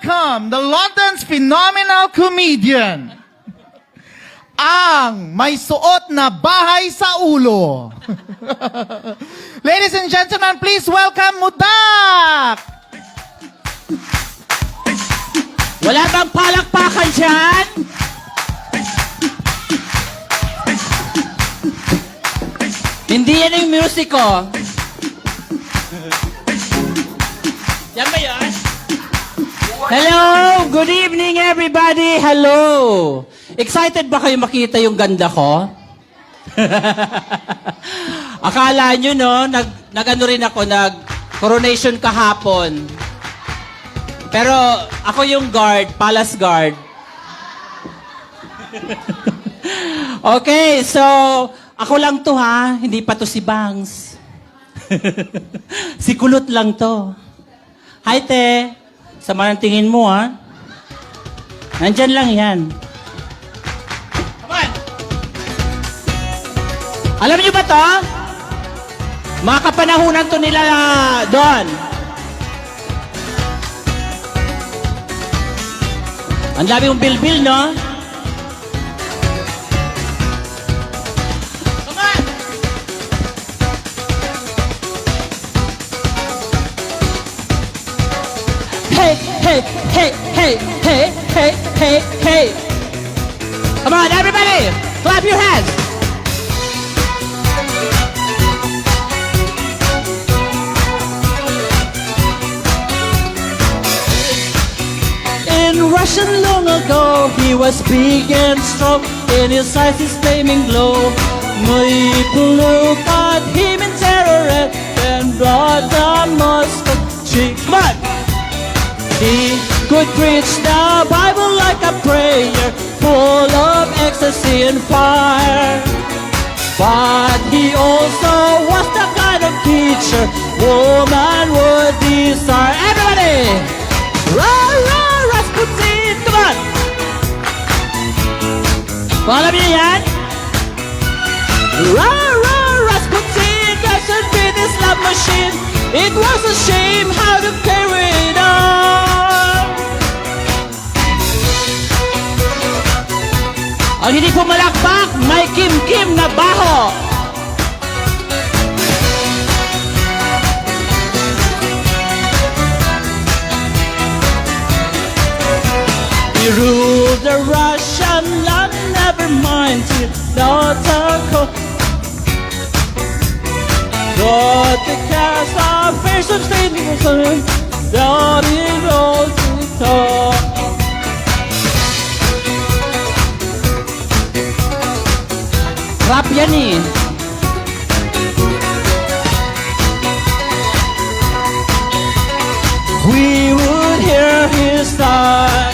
welcome the London's phenomenal comedian, ang may suot na bahay sa ulo. Ladies and gentlemen, please welcome Mudak! Wala bang palakpakan dyan? Hindi yan yung music ko. Yan ba yan? Hello! Good evening, everybody! Hello! Excited ba kayo makita yung ganda ko? Akala nyo, no? Nag-ano rin ako, nag-coronation kahapon. Pero ako yung guard, palace guard. Okay, so ako lang to ha, hindi pa to si Bangs. Si Kulot lang to. Hi te, sama ng tingin mo ha. Nandyan lang yan. Come on. Alam niyo ba to? Mga kapanahunan to nila doon. Ang dami mong bilbil, no? Come on! Hey, hey, hey, hey, hey, hey, hey, hey! Come on, everybody! Clap your hands! In Russian long ago, he was big and strong. In his eyes, his flaming glow. People looked at him in terror and brought the Moscow cheek. Come on! He could preach the Bible like a prayer, full of ecstasy and fire. But he also was the kind of teacher woman would desire. Everybody! Rah, rah! Rasputin! Come on! Alam niyo yan? Rah, rah, Rasputin doesn't fit his love machine. It was a shame how to carry it on. Ang hindi pumalakpak, may kim-kim na baho. He ruled the Russian land, never mind till Nautako. But the cast of face of state was down in all the top. Rap yan eh. We would hear his side.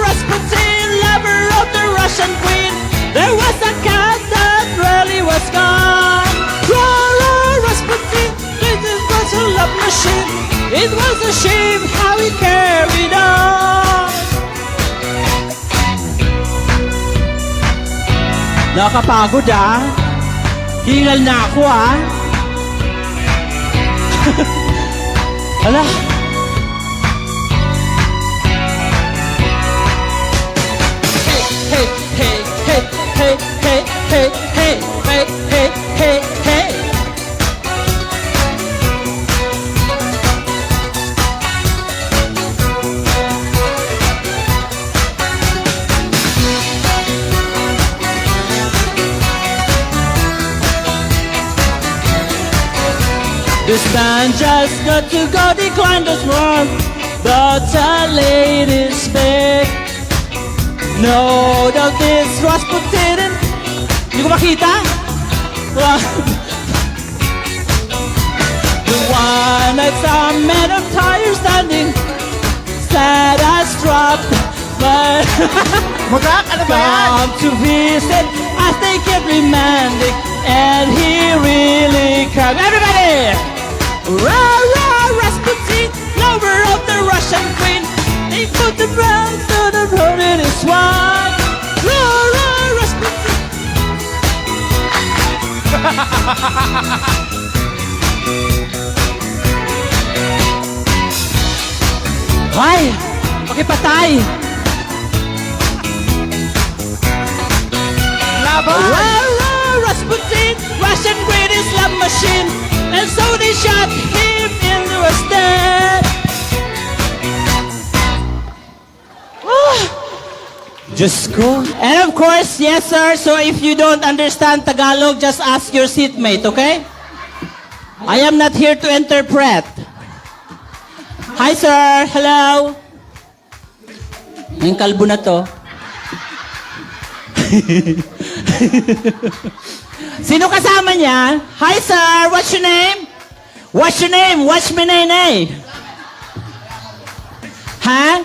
Rasputin, lover of the Russian queen. There was a cat that really was gone. Rasputin, this was a love machine. It was a shame how he carried on. Nakapagod ah. Hingal na ako ah. Hala. Hey, hey, hey, hey, hey, hey, hey, hey, hey, hey, hey. This man just got to go decline this wrong, but a lady's back. No doubt this Rasputin. Hindi ko makita. The one that's a man of tire standing, sad as drop, but Mudak, ano ba yan? come to visit as they get romantic, and he really come. Everybody! Rah, rah, Rasputin, lover of the Russian queen. They put the browns to the road in his wife. Rah, rah, Rasputin. Hay! Pakipatay! Laban! Well, Rasputin, Russian greatest love machine, and so they shot him in the stead. Just go. And of course, yes sir, so if you don't understand Tagalog, just ask your seatmate, okay? I am not here to interpret. Hi sir, hello. Yung kalbo na to. Sino kasama niya? Hi sir, what's your name? What's your name? What's my name? Huh?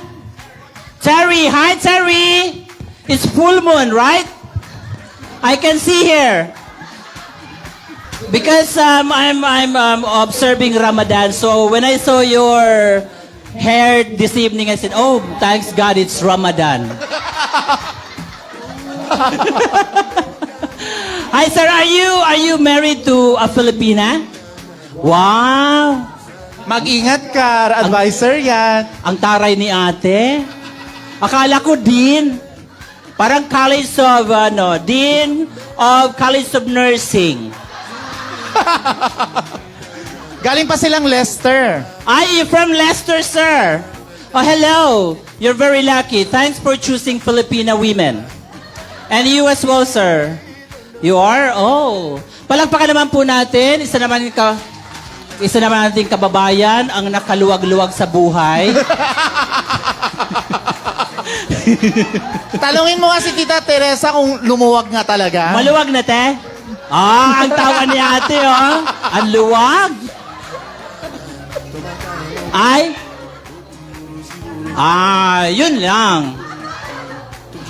Terry, hi Terry. It's full moon, right? I can see here. Because I'm observing Ramadan, so when I saw your hair this evening, I said, "Oh, thanks God, it's Ramadan." Hi sir, are you married to a Filipina? Wow, Mag-ingat ka, advisor yan. ang taray ni ate. Akala ko Dean. Parang College of, Dean of College of Nursing. Galing pa silang Leicester. Are you from Leicester, sir? Oh, hello. You're very lucky. Thanks for choosing Filipina women. And you as well, sir. You are? Oh. Palagpakan naman po natin. Isa naman nating kababayan ang nakaluwag-luwag sa buhay. Talungin mo nga si Tita Teresa kung lumuwag nga talaga. Maluwag na, te? Ah, ang tawa ni ate, oh. Ang luwag. Ay? Yun lang.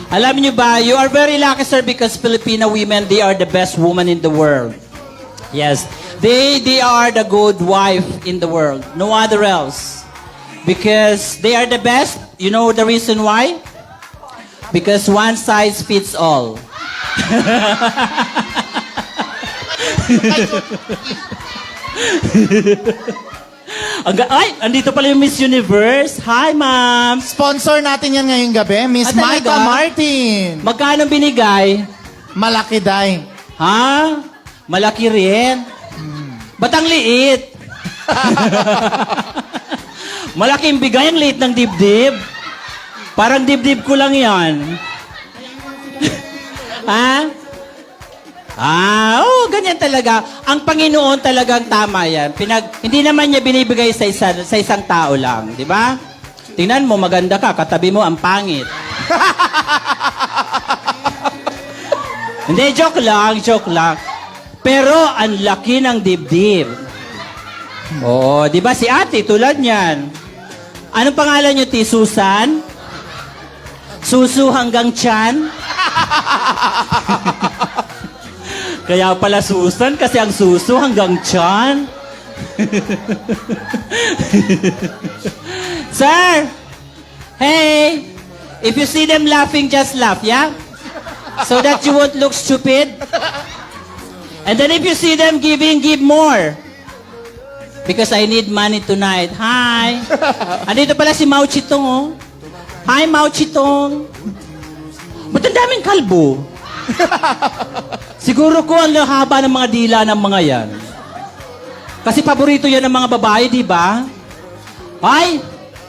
Alam niyo ba, you are very lucky, sir, because Filipino women, they are the best woman in the world. Yes. They are the good wife in the world. No other else. Because they are the best. You know the reason why? Because one size fits all. Ay, andito pala yung Miss Universe. Hi, ma'am. Sponsor natin yan ngayong gabi, Miss Ah, talaga? Maika Martin. Magkano binigay? Malaki day. Ha? Malaki rin. Ba't ang liit? Malaking bigay, ang liit ng dibdib. Parang dibdib ko lang yan. Ha? Ganyan talaga. Ang Panginoon talagang tama yan. Hindi naman niya binibigay sa isang tao lang. Di ba? Tingnan mo, maganda ka. Katabi mo, ang pangit. Hindi, joke lang. Pero, ang laki ng dibdib. Oo, di ba si ate, tulad niyan. Anong pangalan niyo, Ti? Susan? Susu hanggang tiyan? Kaya pala Susan, kasi ang susu hanggang tiyan. Sir! Hey! If you see them laughing, just laugh, yeah? So that you won't look stupid. And then if you see them giving, give more. Because I need money tonight. Hi! Andito pala si Mao Chitong, oh. Hi, Mao Chitong. Ba't ang daming kalbo? Siguro ko ang haba ng mga dila ng mga yan. Kasi paborito yan ng mga babae, di ba? Hi!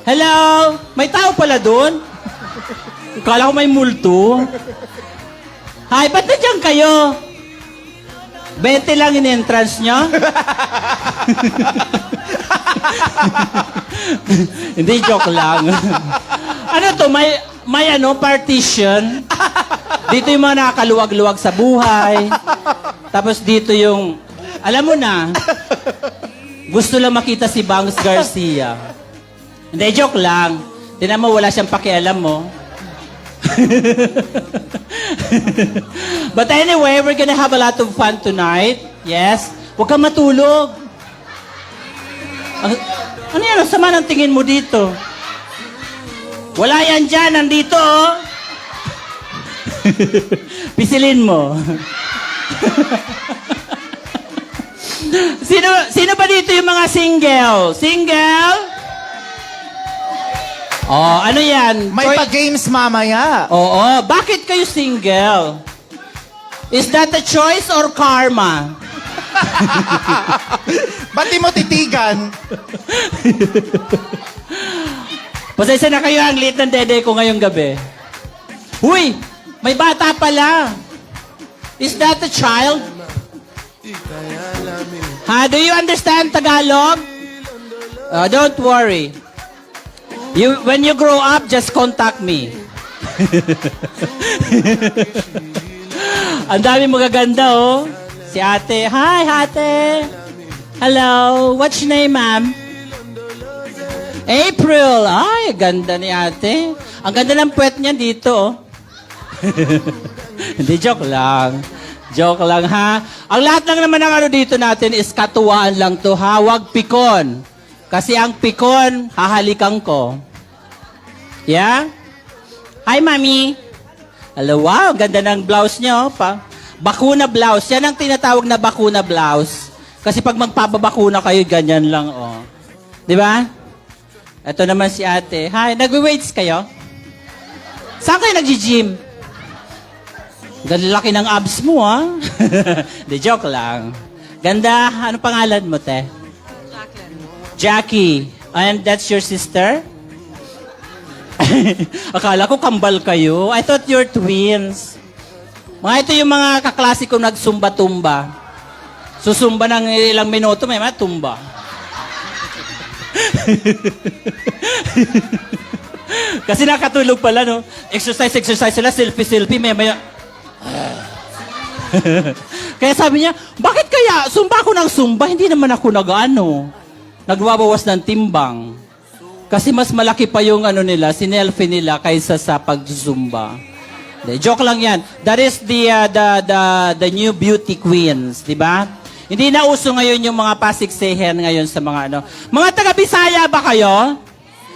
Hello! May tao pala doon? Kala ko may multo. Hi, ba't nandiyan kayo? 20 lang in-entrance nyo? Hindi, joke lang. Ano to, may partition. Dito yung mga nakakaluwag-luwag sa buhay. Tapos dito yung, alam mo na, gusto lang makita si Bangs Garcia. Hindi, joke lang. Tinan mo, wala siyang pakialam mo. But anyway, we're gonna have a lot of fun tonight. Yes. Huwag kang matulog. Ano yan? Ang sama ng tingin mo dito? Wala yan dyan. Nandito, oh. Pisilin mo. Sino ba dito yung mga single? Single? Oh, ano yan? May pa-games mamaya. Oo, bakit kayo single? Is that a choice or karma? Ba't di mo titigan? Pasensya na kayo, ang liit ng dede ko ngayong gabi. Huy! May bata pala. Is that a child? Ha? Do you understand Tagalog? Don't worry. When you grow up, just contact me. Ang dami magaganda, oh. Si ate. Hi, ate. Hello. What's your name, ma'am? April. Ay, ganda ni ate. Ang ganda ng puwet niya dito, oh. Hindi, joke lang. Joke lang, ha? Ang lahat lang naman ng ano dito natin is katuwaan lang to, ha? Huwag pikon. Kasi ang pikon, hahalikan ko. Yeah? Hi, mami. Hello, wow. Ganda ng blouse niyo, pa. Bakuna blouse. Yan ang tinatawag na bakuna blouse. Kasi pag magpapabakuna kayo, ganyan lang, oh. Di ba? Ito naman si ate. Hi, nagwe-weights kayo? Saan kayo nag-gym? Ganda laki ng abs mo, ha? Di, joke lang. Ganda. Ano pangalan mo, te? Jackie. And that's your sister? Akala ko kambal kayo. I thought you're twins. Mga ito yung mga kaklase ko nagsumba-tumba. Susumba ng ilang minuto, may mga tumba. Kasi nakatulog pala, no? Exercise sila, selfie, may maya. Kaya sabi niya, bakit kaya sumba ako ng sumba? Hindi naman ako nagwabawas ng timbang. Kasi mas malaki pa yung ano nila, sinelfie nila kaysa sa pag-zumba. Joke lang yan. That is the new beauty queens, di ba? Hindi na uso ngayon yung mga pasiksehan ngayon sa mga ano. Mga taga-Bisaya ba kayo?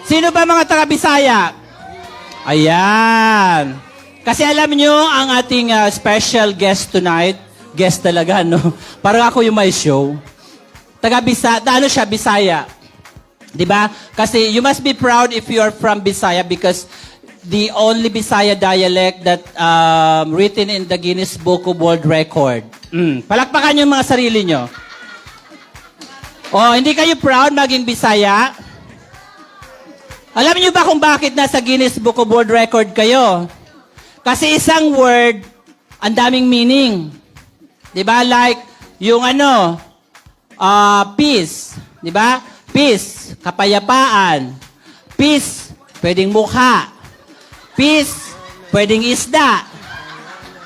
Sino ba mga taga-Bisaya? Ayan. Kasi alam nyo, ang ating special guest tonight, guest talaga, no? Parang ako yung may show. Taga-Bisaya, ano siya, Bisaya. Diba? Kasi you must be proud if you are from Bisaya because the only Bisaya dialect that written in the Guinness Book of World Record. Palakpakan yung mga sarili nyo. Oh, hindi kayo proud maging Bisaya? Alam niyo ba kung bakit nasa Guinness Book of World Record kayo? Kasi isang word, ang daming meaning. Diba? Like, yung peace. Diba? Peace, kapayapaan. Peace, pwedeng mukha. Peace, pwedeng isda.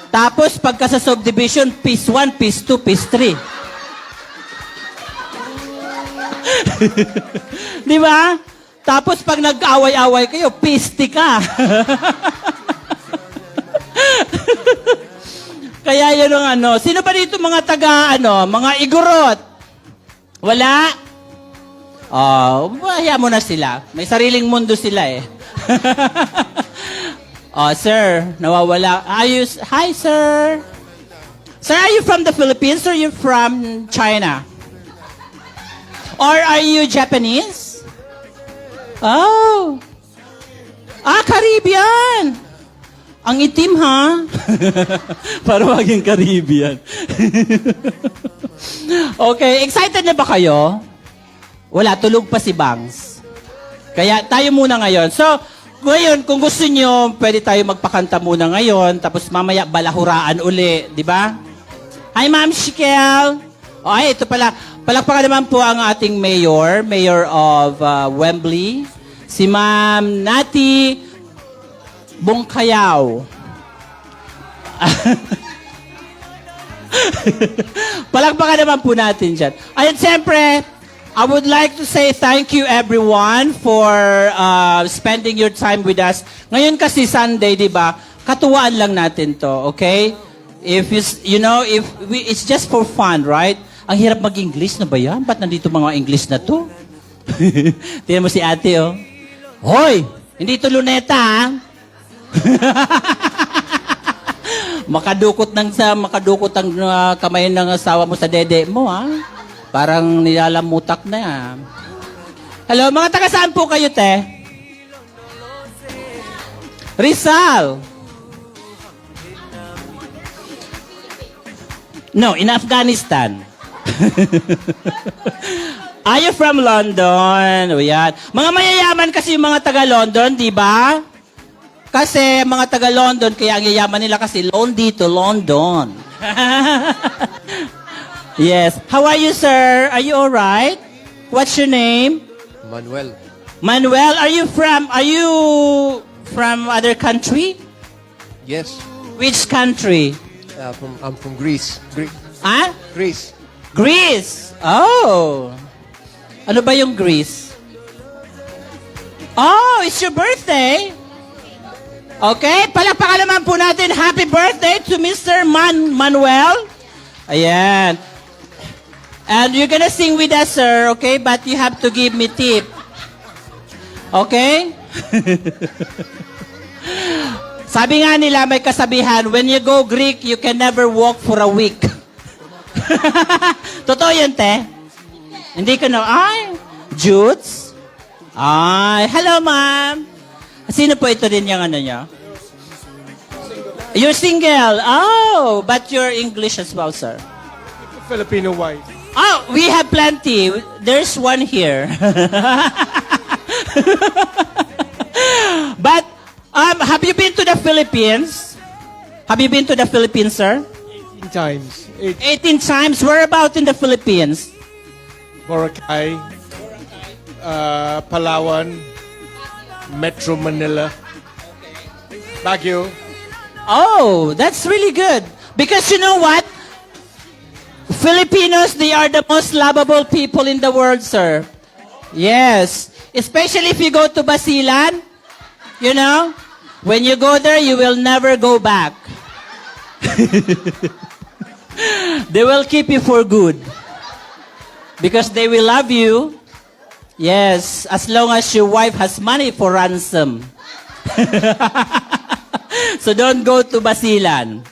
Tapos, pagka sa subdivision, peace 1, peace 2, peace 3. Di ba? Tapos, pag nag-away-away kayo, piste ka. Kaya yun ang Sino ba dito mga mga igorot? Wala? Bahaya mo na sila. May sariling mundo sila eh. Sir, nawawala. Hi, sir. Sir, are you from the Philippines or are you from China? Or are you Japanese? Oh. Caribbean. Ang itim, ha? Para maging Caribbean. Okay, excited na ba kayo? Wala, tulog pa si Bangs. Kaya tayo muna ngayon. So, ngayon, kung gusto nyo, pwede tayo magpakanta muna ngayon, tapos mamaya balahuraan uli, di ba? Hi, Ma'am Shikel. Ay, ito pala. Palakpakan naman po ang ating mayor of Wembley, si Ma'am Nati Bongkayaw. Palakpakan naman po natin dyan. Ayun, siyempre, I would like to say thank you everyone for spending your time with us. Ngayon kasi Sunday, di ba? Katuwaan lang natin to, okay? If it's just for fun, right? Ang hirap mag-English na ba yan? Ba't nandito mga English na to? Tingnan mo si ate, oh. Hoy! Hindi to luneta, ha? Makadukot ang kamay ng asawa mo sa dede mo, ha? Parang nilalamutak na yan. Hello, mga taga saan po kayo, te? Rizal. No, in Afghanistan. Are you from London? O yan. Mga mayayaman kasi yung mga taga-London, di ba? Kasi mga taga-London, kaya ang yayaman nila kasi loan dito, London. Yes. How are you, sir? Are you alright? What's your name? Manuel. Manuel, are you from other country? Yes. Which country? I'm from Greece. Ah? Greece. Greece. Oh. Ano ba yung Greece? Oh, it's your birthday. Okay, palakpakan naman po natin. Happy birthday to Mr. Manuel. Ayan. And you're gonna sing with us, sir, okay? But you have to give me tip. Okay? Sabi nga nila, may kasabihan, when you go Greek, you can never walk for a week. Totoo yun, te? Hindi ka na, ay, Jutes? Ay, hello, ma'am. Sino po ito din yung ano niya? You're single. Oh, but you're English as well, sir. Filipino wife. Oh, we have plenty. There's one here. But, have you been to the Philippines? Have you been to the Philippines, sir? 18 times. 18 times. Where about in the Philippines? Boracay, Palawan, Metro Manila, Baguio. Oh, that's really good. Because you know what? Filipinos, they are the most lovable people in the world, sir. Yes. Especially if you go to Basilan, you know, when you go there, you will never go back. They will keep you for good. Because they will love you. Yes, as long as your wife has money for ransom. So don't go to Basilan.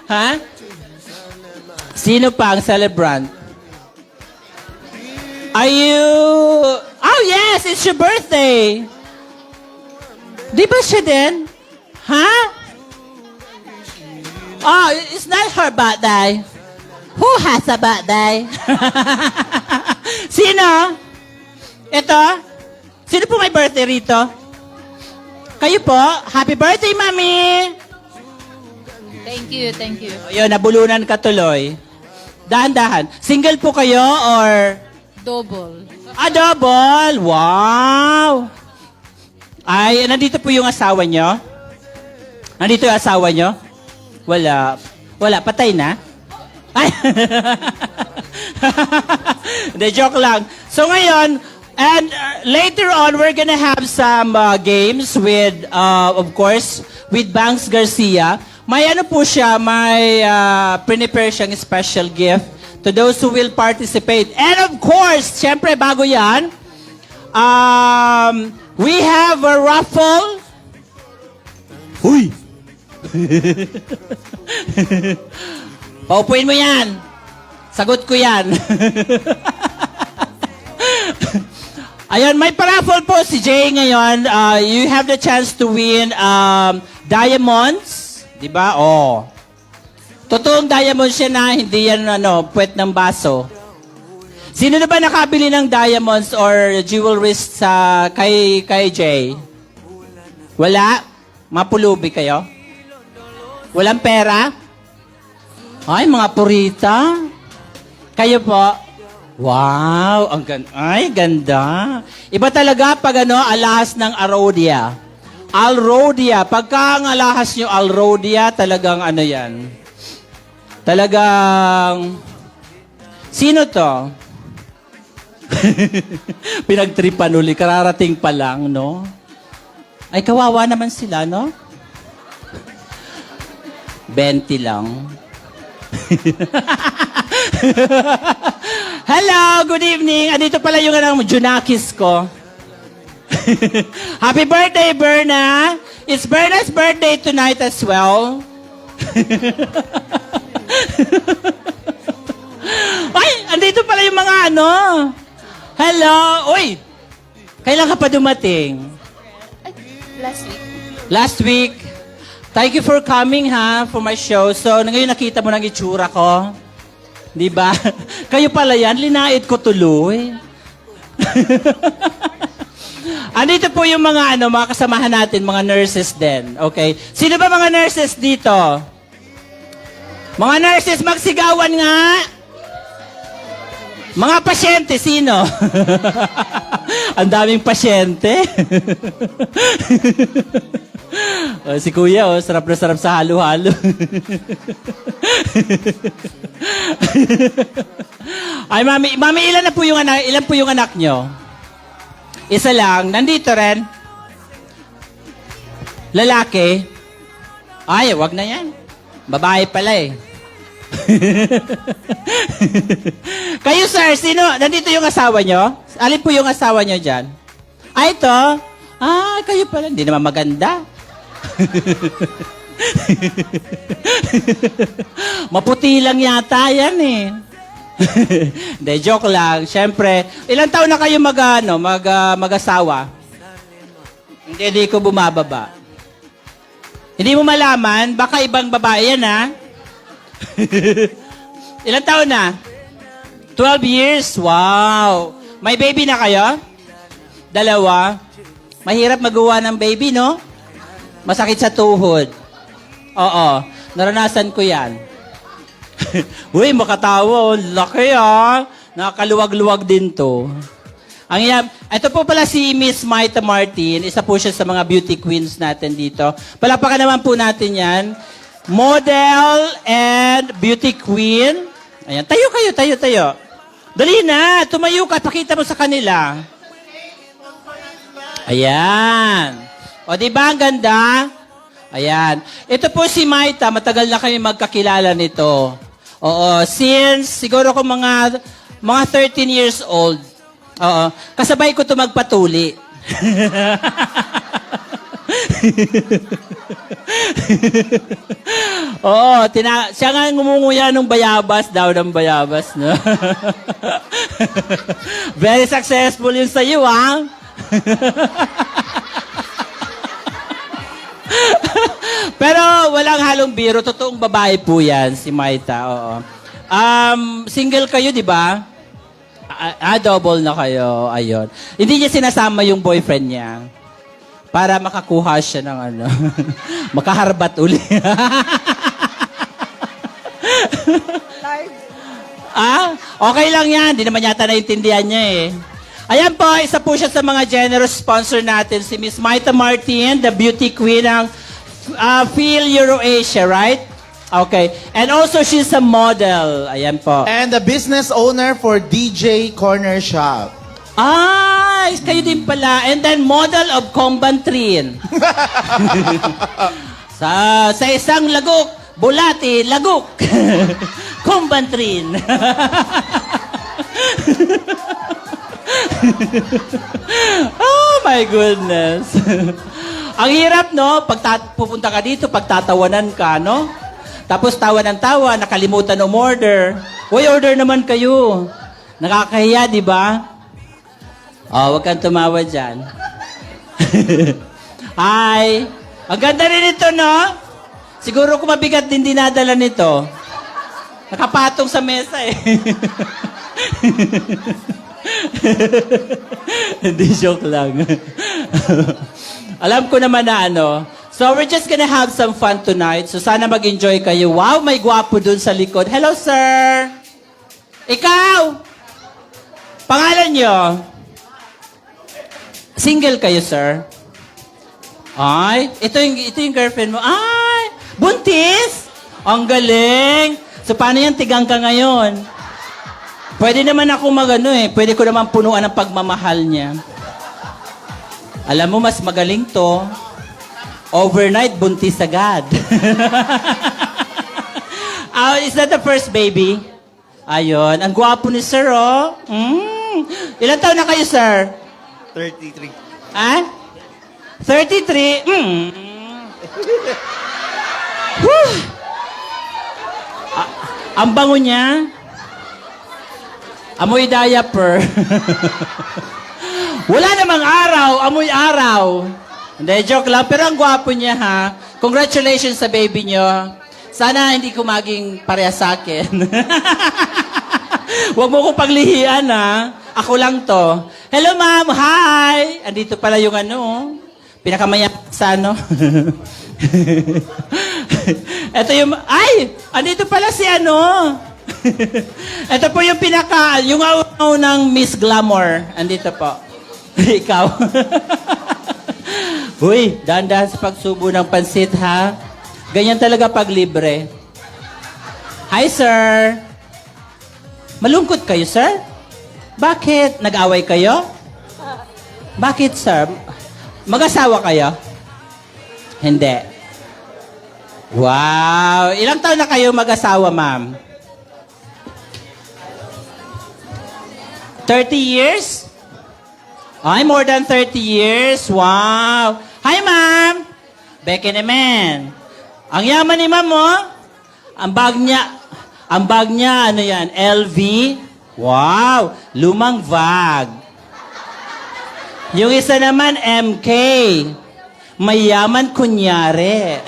Ha? Sino pa ang celebrant? Are you... Oh, yes! It's your birthday! Di ba siya din? Ha? Oh, it's not her birthday. Who has a birthday? Sino? Ito? Sino po may birthday rito? Kayo po? Happy birthday, Mami! Thank you, thank you. Ayun, nabulunan ka tuloy. Dahan-dahan. Single po kayo or... Double. Ah, double! Wow! Ay, nandito po yung asawa nyo? Nandito yung asawa nyo? Wala. Wala, patay na? Ay! Hindi, joke lang. So ngayon, and later on, we're gonna have some games with, of course, with Banks Garcia. May ano po siya, may prepare siyang special gift to those who will participate. And of course, syempre, bago yan, we have a raffle. Huy! Paupuin mo yan. Sagot ko yan. Ayun, may paraffle po si Jay ngayon. You have the chance to win diamonds. Diba? Oh. Totoong diamonds siya na, hindi yan puwet ng baso. Sino na ba nakabili ng diamonds or jewelries sa kay Jay? Wala? Mapulubi kayo? Walang pera? Ay, mga purita. Kayo po? Wow, ang ganda. Iba talaga pag alahas ng Alrodia. Alrodia. Pagka ang alahas nyo Alrodia, talagang yan. Talagang... Sino to? Pinagtripan uli. Kararating pa lang, no? Ay, kawawa naman sila, no? 20 lang. Hello, good evening. Andito pala yung Junakis ko. Happy birthday, Berna. It's Berna's birthday tonight as well. Ay, andito pala yung mga Hello. Uy, kailan ka pa dumating? Last week. Last week. Thank you for coming, ha, for my show. So, ngayon nakita mo ng itsura ko. Di ba? Kayo pala yan, linait ko tuloy. Andito po yung mga mga kasamahan natin, mga nurses din. Okay? Sino ba mga nurses dito? Mga nurses, magsigawan nga. Mga pasyente, sino? Ang daming pasyente. Si Kuya, sarap na sarap sa halo-halo. Ay, mami, ilan po yung anak nyo? Isa lang. Nandito rin. Lalaki. Ay, wag na yan. Babae pala eh. Kayo, sir, sino? Nandito yung asawa nyo? Alin po yung asawa nyo dyan? Ay, ito. Ah, kayo pala. Hindi naman maganda. Maputi lang yata yan eh. Hindi, joke lang. Siyempre, ilang taon na kayo mag-asawa? Hindi ko bumababa. Hindi mo malaman, baka ibang babae yan, ha? Ilang taon na? 12 years? Wow! May baby na kayo? 2? Mahirap magawa ng baby, no? Masakit sa tuhod. Oo, naranasan ko yan. Uy, makatawa. Laki, ha? Nakakaluwag-luwag din to. Ito po pala si Miss Maita Martin. Isa po siya sa mga beauty queens natin dito. Palapakan naman po natin yan. Model and beauty queen. Ayan, tayo kayo. Dali na, tumayo ka, pakita mo sa kanila. Ayan. O, di ba ang ganda? Ayan. Ito po si Maita, matagal na kami magkakilala nito. Oo, since siguro ko mga 13 years old. Oo, kasabay ko ito magpatuli. Oo, siya nga ngumunguya ng bayabas daw ng bayabas, no? Very successful yun sa iyo, ha? Pero walang halong biro, totoong babae po yan, si Maita, oo. Single kayo, di ba? Double na kayo, ayun. Hindi niya sinasama yung boyfriend niya. Para makakuha siya ng makaharbat uli. Okay lang yan. Di naman yata naintindihan niya eh. Ayan po, isa po siya sa mga generous sponsor natin, si Miss Maita Martin, the beauty queen ng Feel Eurasia, right? Okay. And also, she's a model. Ayan po. And the business owner for DJ Corner Shop. Kayo din pala. And then, model of Combantrin. sa isang lagok, bulati, lagok. Combantrin. Oh my goodness. Ang hirap, no? Pupunta ka dito, pagtatawanan ka, no? Tapos tawa ng tawa, nakalimutan umorder. Uy, order naman kayo. Nakakahiya, di ba? Oh, wag kang tumawa dyan. Hi! Ang ganda rin ito, no? Siguro kung mabigat din dinadala nito. Nakapatong sa mesa, eh. Hindi, joke lang. Alam ko naman na So, we're just gonna have some fun tonight. So, sana mag-enjoy kayo. Wow, may gwapo dun sa likod. Hello, sir! Ikaw! Pangalan nyo? Single kayo, sir? Ay, ito yung girlfriend mo. Ay, buntis! Ang galing! So, paano yan? Tigang ka ngayon? Pwede naman ako pwede ko naman punuan ng pagmamahal niya. Alam mo, mas magaling to. Overnight, buntis agad. Is that the first baby? Ayun. Ang gwapo ni sir, oh. Ilan taon na kayo, sir? 33. 33? Ang bango niya. Amoy diaper. Wala namang araw, amoy araw. Hindi, joke lang. Pero ang gwapo niya, ha? Congratulations sa baby niyo. Sana hindi ko maging parehas sa akin. Huwag mo ko paglihian, ha? Ako lang to. Hello, ma'am. Hi! Andito pala yung pinakamaya sa Ito yung, ay! Andito pala si Ito po yung yung unang Miss Glamour. Andito po. Ikaw. Uy, dahan-dahan sa pagsubo ng pansit, ha? Ganyan talaga pag libre. Hi, sir. Malungkot kayo, sir? Bakit? Nag-away kayo? Bakit, sir? Mag-asawa kayo? Hindi. Wow! Ilang taon na kayo mag-asawa, ma'am? 30 years? Ay, more than 30 years. Wow! Hi, ma'am! Becky naman. Ang yaman ni ma'am, oh. Ang bag niya, ano yan? LV? Wow! Lumang bag. Yung isa naman, MK. Mayaman kunyari.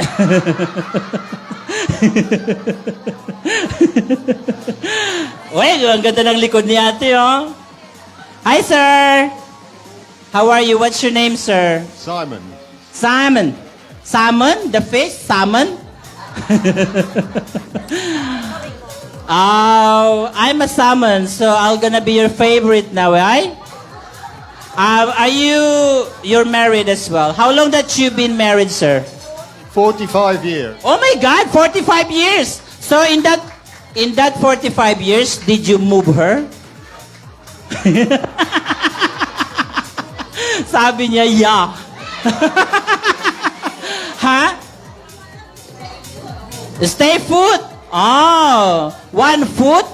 Uy, ang ganda ng likod ni ate, oh. Hi, sir. How are you? What's your name, sir? Simon. Simon. Salmon? The fish? Salmon? Oh, I'm a salmon, so I'm gonna be your favorite now, right? You're married as well. How long that you been married, sir? 45 years. Oh my God, 45 years. So in that 45 years, did you move her? Sabi niya, yeah. Ha? Stay put. Oh, 1 foot?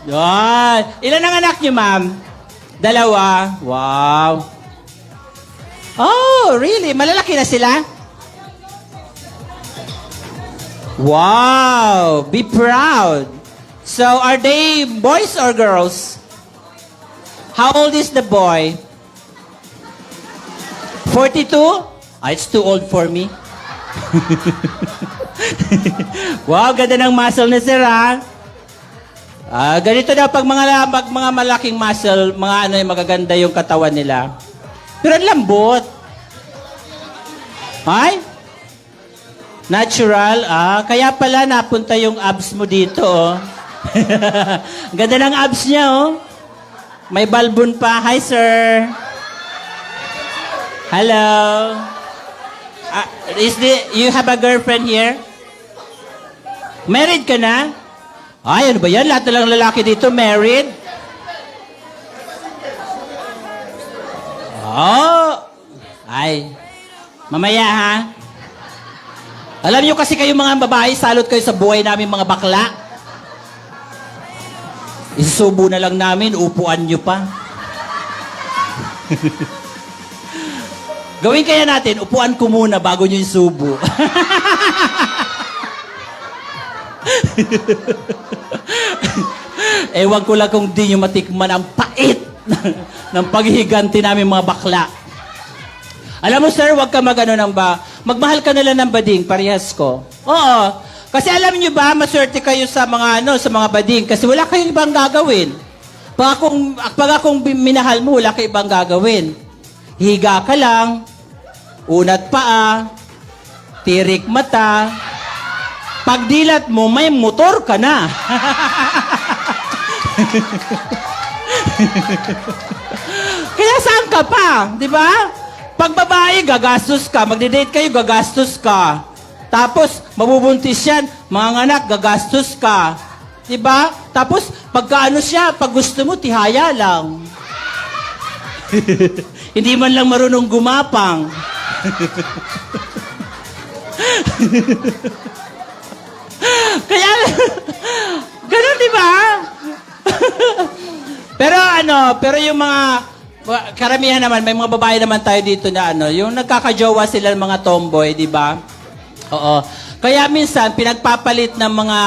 Yan. Ilan ang anak niyo, ma'am? 2. Wow. Oh, really? Malalaki na sila? Wow. Be proud. So, are they boys or girls? How old is the boy? 42? Ah, it's too old for me. Wow, ganda ng muscle na sir, ha? Ganito daw pag mga malaking muscle, mga yung magaganda yung katawan nila. Pero ang lambot. Ay? Natural. Kaya pala napunta yung abs mo dito, oh. Ganda ng abs niya, oh. May balbon pa. Hi, sir. Hello. You have a girlfriend here? Married ka na? Ay, ano ba yan? Lahat na lang lalaki dito married? Oh. Ay. Mamaya, ha? Alam niyo kasi kayo mga babae, salot kayo sa buhay namin mga bakla. Isusubo na lang namin, upuan niyo pa. Gawin kaya natin, upuan ko muna bago niyo isubo. Ewan ko lang kung di nyo matikman ang pait ng paghihiganti namin mga bakla. Alam mo, sir, wag ka magmahal ka nila ng bading, parehas ko. Oo. Kasi alam niyo ba, maswerte kayo sa mga bading kasi wala kayong ibang gagawin. Pag akong minahal mo, wala kayong ibang gagawin. Higa ka lang, unat paa, tirik mata, pagdilat mo, may motor ka na. Kaya saan ka pa? Di ba? Pag babae, gagastos ka. Magde-date kayo, gagastos ka. Tapos, mabubuntis yan, mga anak, gagastos ka. Di ba? Tapos, pagka siya, pag gusto mo, tihaya lang. Hindi man lang marunong gumapang. Kaya, ganun, di ba? pero yung mga, karamihan naman, may mga babae naman tayo dito na yung nagkakajowa sila ng mga tomboy, di ba? Oo. Kaya minsan, pinagpapalit ng mga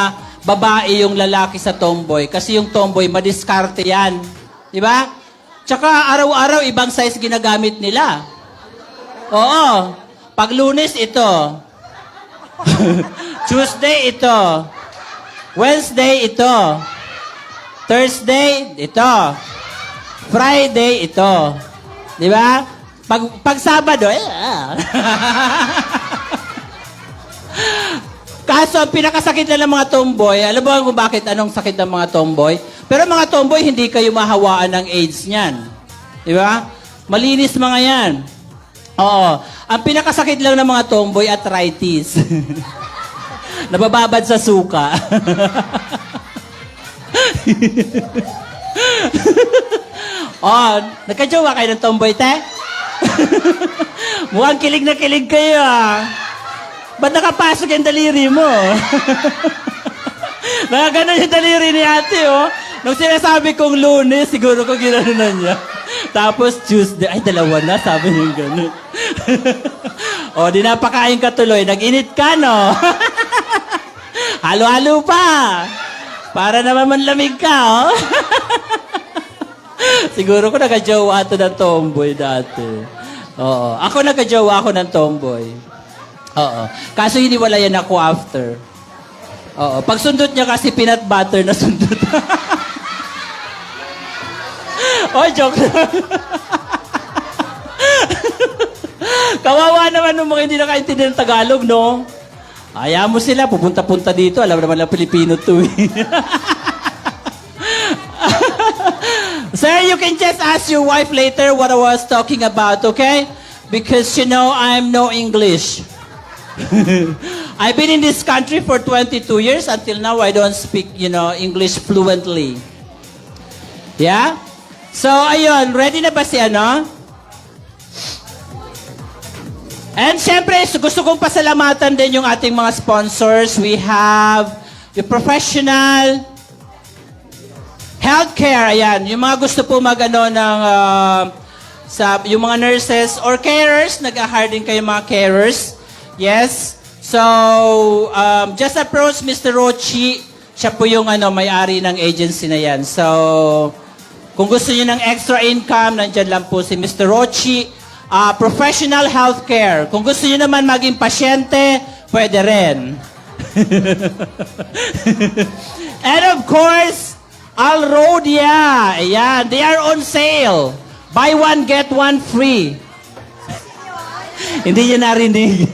babae yung lalaki sa tomboy kasi yung tomboy, madiskarte yan. Di ba? Tsaka araw-araw ibang size ginagamit nila. Oo. Pag Lunes, ito. Tuesday, ito. Wednesday, ito. Thursday, ito. Friday, ito. Di ba? Pag Sabado, Kaso, ang pinakasakit na ng mga tomboy, alam mo kung bakit anong sakit ng mga tomboy? Pero mga tomboy, hindi kayo mahawaan ng AIDS niyan. Di ba? Malinis mga yan. Oo. Ang pinakasakit lang ng mga tomboy, arthritis. Nabababad sa suka. Oh, nagka-jowa kayo ng tomboy, te? Mukhang kilig na kilig kayo, ah. Ba't nakapasok yung daliri mo? Nakaganon yung daliri ni ate, oh. Nung sinasabi kong Lunes, siguro ko ginanon na niya. Tapos Tuesday, ay dalawa na, sabi niya gano'n. O, di napakain ka tuloy. Nag-init ka, no? Halo-halo pa. Para naman manlamig ka, oh. Siguro ko nagka-jowa ito ng tomboy dati. Oo. Ako nagka-jowa ako ng tomboy. Oo. Kaso hiniwalayan ako after. Oo. Pag sundot niya kasi peanut butter na sundot. Oh, joke lang. Kawawa naman ng mga hindi nakaintindi ng Tagalog, no? Ayaw mo sila, pupunta-punta dito. Alam naman lang Pilipino to, eh. Sir, you can just ask your wife later what I was talking about, okay? Because, you know, I'm no English. I've been in this country for 22 years. Until now, I don't speak, you know, English fluently. Yeah? So, ayun. Ready na ba si ano? And syempre, gusto kong pasalamatan din yung ating mga sponsors. We have the professional healthcare. Ayan. Yung mga gusto po magano ng yung mga nurses or carers, nag-hire din kayo mga carers. Yes. So, just approach Mr. Rochi. Siya po yung may-ari ng agency na yan. So, kung gusto niyo ng extra income, nandyan lang po si Mr. Rochi. Professional healthcare. Kung gusto niyo naman maging pasyente, pwede rin. And of course, Alrodia. Ayan, they are on sale. Buy one, get one free. Hindi niya narinig.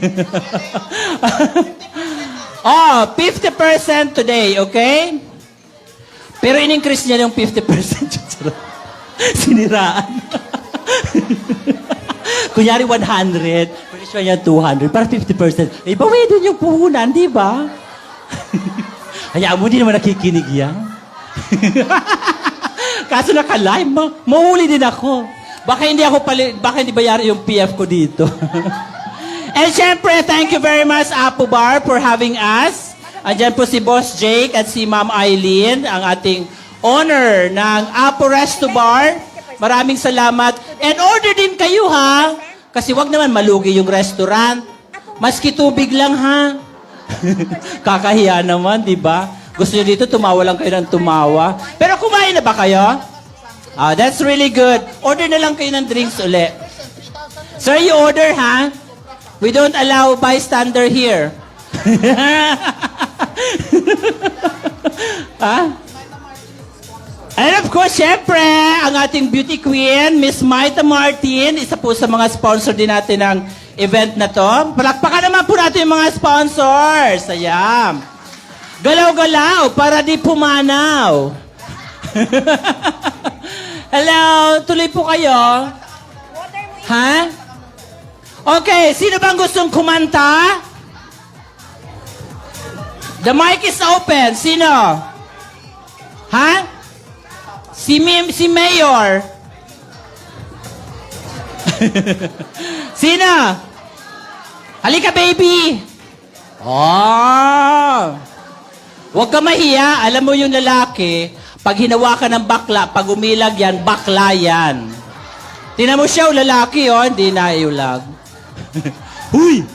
50% today, okay? Pero in-increase niya yung 50%. Siniraan. Kunyari 100, pwede siya niya 200, para 50%. Eh, bawi din yung puhunan, di ba? Hayaan mo, di naman nakikinig yan. Kaso naka-live, mahuli din ako. Baka hindi bayari yung PF ko dito. And syempre, thank you very much, Apo Bar, for having us. Andyan po si Boss Jake at si Ma'am Eileen, ang ating owner ng Apo Resto Bar. Maraming salamat. And order din kayo, ha? Kasi wag naman malugi yung restaurant. Maski tubig lang, ha? Kakahiya naman, di ba? Gusto nyo dito, tumawa lang kayo ng tumawa. Pero kumain na ba kayo? That's really good. Order na lang kayo ng drinks uli. Sir, you order, ha? We don't allow bystander here. Ha? And of course, syempre, ang ating beauty queen, Miss Maita Martin, isa po sa mga sponsor din natin ng event na to. Palakpakan naman po natin yung mga sponsors. Ayan. Galaw-galaw para di pumanaw. Hello, tuloy po kayo. Ha? Okay, sino bang gustong kumanta? The mic is open. Sino? Ha? Si Mayor. Sino? Halika, baby. Huwag ka mahiya. Alam mo yung lalaki, pag hinawakan ng bakla, pag umilag yan, bakla yan. Tingnan mo siya, lalaki, hindi na iulag. Huy!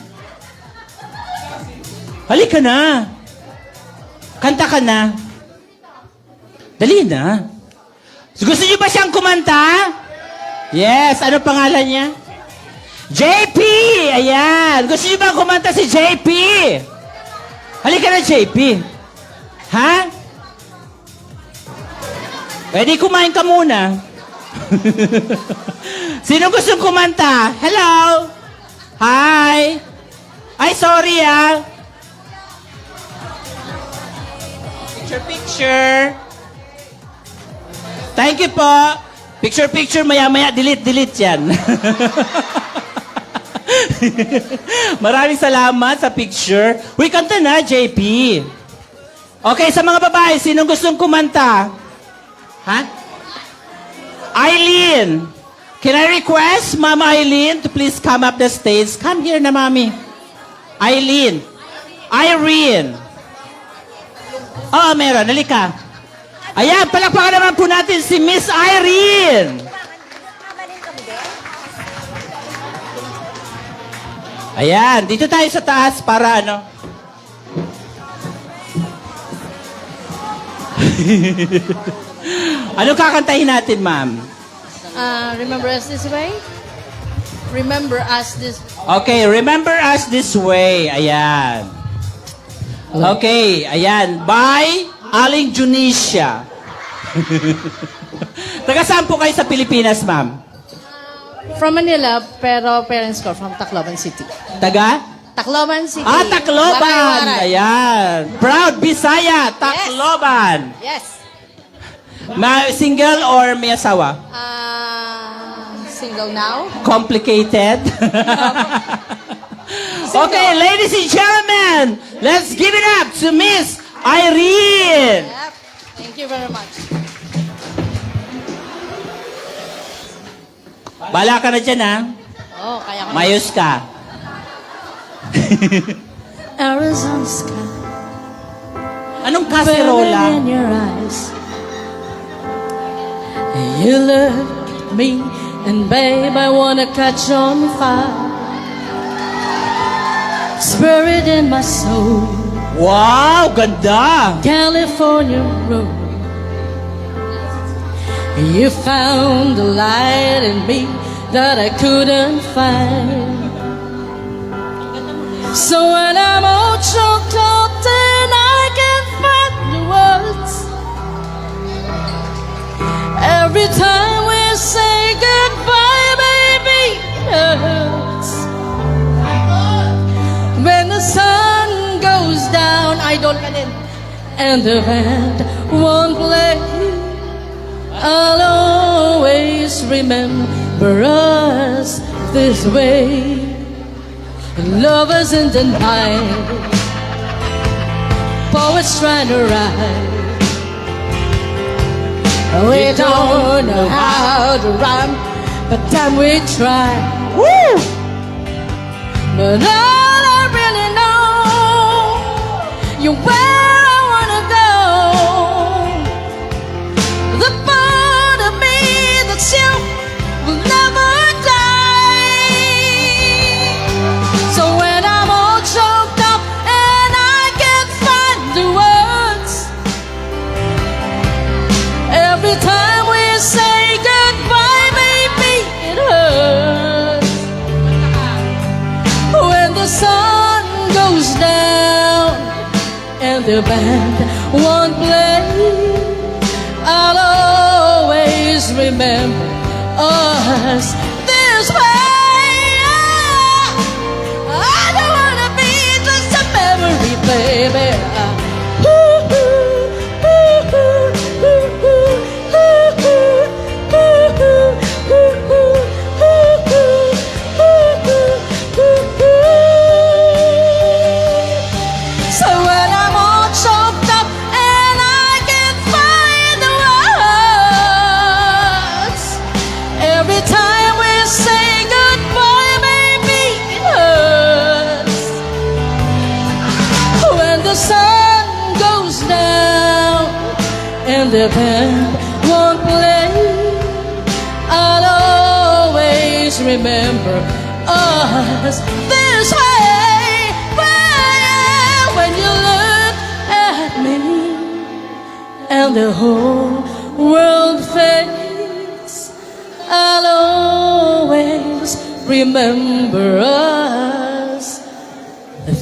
Halika na. Kanta ka na. Dali na. Gusto niyo ba siyang kumanta? Yes, ano pangalan niya? JP! Ayan! Gusto niyo ba kumanta si JP? Halika na, JP. Ha? Pwede kumain ka muna. Sino gustong kumanta? Hello? Hi? Ay, sorry ah. Picture. Thank you po. Picture, maya-maya, delete yan. Maraming salamat sa picture. Uy, kanta na, JP. Okay, sa mga babae, sinong gustong kumanta? Ha? Eileen. Can I request Mama Eileen to please come up the stage? Come here na, Mami. Eileen. Irene. Oo, meron. Halika. Ayan, palakpakan naman po natin si Miss Irene. Ayan, dito tayo sa taas para ano. Ano kakantahin natin, ma'am? Remember us this way? Remember us this... Okay, remember us this way. Ayan. Okay, ayan. By Aling Junicia. Taga saan po kayo sa Pilipinas, ma'am? From Manila, pero parents ko from Tacloban City. Taga? Tacloban City. Ah, Tacloban. Waray-waray. Ayan. Proud Bisaya, Tacloban. Yes. Single or may asawa? Single now. Complicated? Okay, ladies and gentlemen, let's give it up to Miss Irene. Yep. Thank you very much. Bala ka na dyan, ha? Oh, kaya ko. Mayos ka. Arizona sky. Anong kaserola? Burning in your eyes. You look at me, and babe, I wanna catch on fire. Spirit in my soul, Wow, ganda! California road. You found the light in me that I couldn't find. So when I'm all choked up, then I can't find the words. Every time we say goodbye, baby, it hurts. When the sun goes down, I don't let in, and the band won't play. I'll always remember us this way. Lovers in the night, poets trying to write. We don't know how to rhyme, but time we try. Woo! But all I really know, you're where I wanna go. The part of me that's you will never die. So when I'm all choked up and I can't find the words, every time we say goodbye, baby, it hurts. When the sun goes down and the band won't play, I'll always remember us this way. I don't wanna be just a memory, baby. So when I'm all choked up and I can't find the words, every time we say goodbye, baby, it hurts. When the sun goes down and the band won't play, I'll always remember us this way. When you look at me and the whole world fades, I'll remember us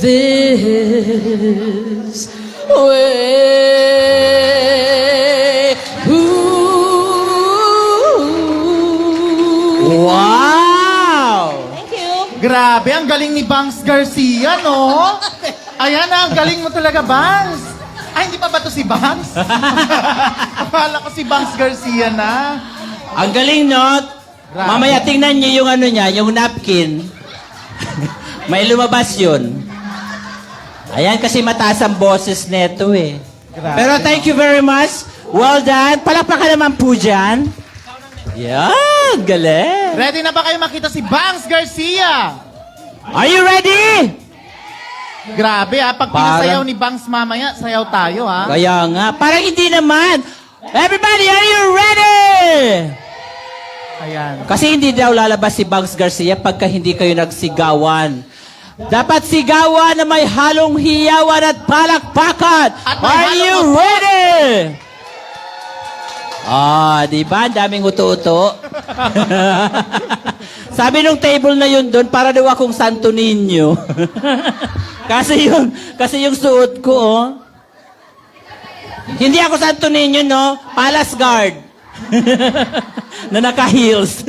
this way. Ooh. Wow! Thank you. Grabe, ang galing ni Bangs Garcia, no? Ayan na, ang galing mo talaga, Bangs. Ay, hindi pa ba to si Bangs? Akala ko si Bangs Garcia na. Ang galing, no? Grabe. Mamaya tingnan niyo yung ano niya, yung napkin. May lumabas yun. Ayan, kasi mataas ang boses neto eh. Grabe. Pero thank you very much. Well done. Palakpakan naman po dyan. Yan, galing. Ready na ba kayo makita si Bangs Garcia? Are you ready? Grabe ha, pag pinasayaw ni Bangs mamaya, sayaw tayo ha. Kaya nga, parang hindi naman. Everybody, are you ready? Ayan. Kasi hindi daw lalabas si Bangs Garcia pagka hindi kayo nagsigawan. Dapat sigawan na may halong hiyawan at palakpakan. At may Are halong you uto. ready? Di ba? Ang daming uto-uto. Sabi nung table na yun doon, para daw akong Santo Niño. kasi yung suot ko, oh. Hindi ako Santo Niño, no? Palace guard. na naka-heels.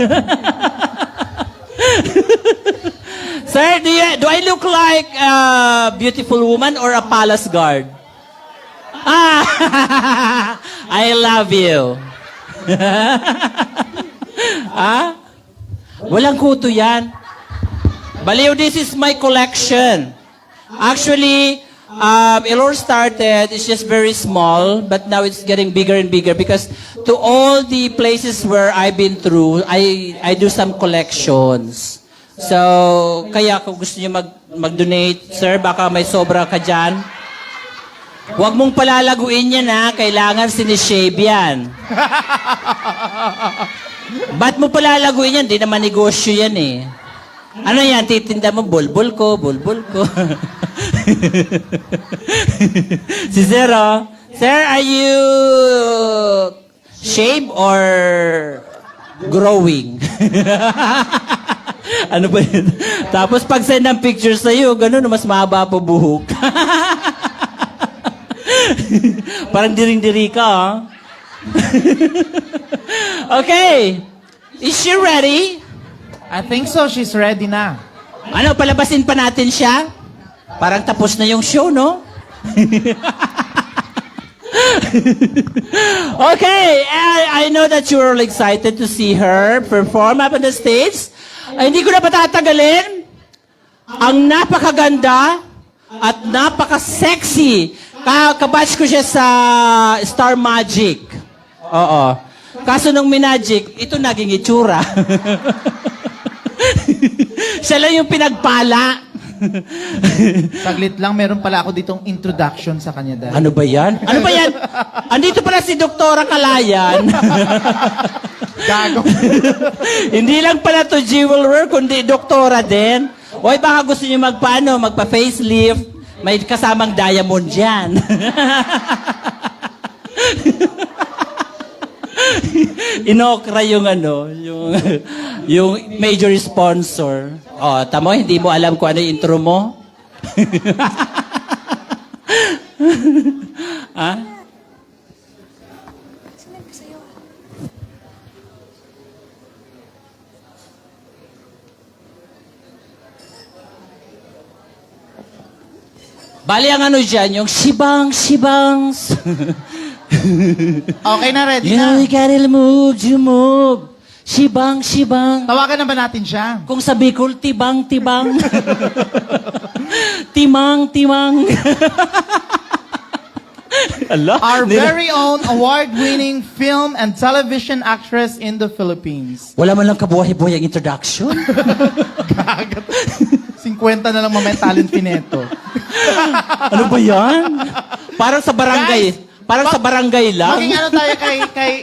Sir, do I look like a beautiful woman or a palace guard? I love you. Walang kuto yan. Baliw, this is my collection. Actually, it all started, it's just very small, but now it's getting bigger and bigger because to all the places where I've been through, I do some collections. So, kaya kung gusto niyo mag-donate, sir, baka may sobra ka dyan. Huwag mong palalaguin yan, ha? Kailangan sinishave yan. Ba't mo palalaguin yan? Di naman negosyo yan, eh. Ano yan? Titinda mo, bulbul ko. Si Zero. Sir, are you shave or growing? Ano ba yun? Tapos pag send ng picture sa'yo, ganun, mas mahaba pa buhok. Parang diring-diri ka, ha? Okay. Is she ready? I think so, she's ready na. Ano, palabasin pa natin siya? Parang tapos na yung show, no? Okay, I know that you're all excited to see her perform up on the stage. Ay, hindi ko na patatagalin. Ang napakaganda at napaka-sexy. Kabatch ko siya sa Star Magic. Oo. Kaso nung Minagic, ito naging itsura. Siya lang yung pinagpala. Saglit lang, meron pala ako ditong introduction sa kanya dahil. Ano ba yan? Ano ba yan? Andito pala si Doktora Kalayan. Gago. Hindi lang pala to jeweler, kundi doktora din. Oy, baka gusto niyo magpa-facelift. May kasamang diamond dyan. Inokra yung yung major sponsor. Oh, tamo, hindi mo alam kung ano yung intro mo? Bali ang dyan, yung shibangs. Okay na, ready You know na. you gotta move, you move. Shibang. Tawagan na ba natin siya? Kung sa Bicol, tibang. Timang. Ala, Our very own award-winning film and television actress in the Philippines. Wala man lang kabuhay-buhay ang introduction. 50 na lang mamaya talent pineto. Ano ba yan? Parang sa barangay. Guys, Sa barangay lang. Maging ano tayo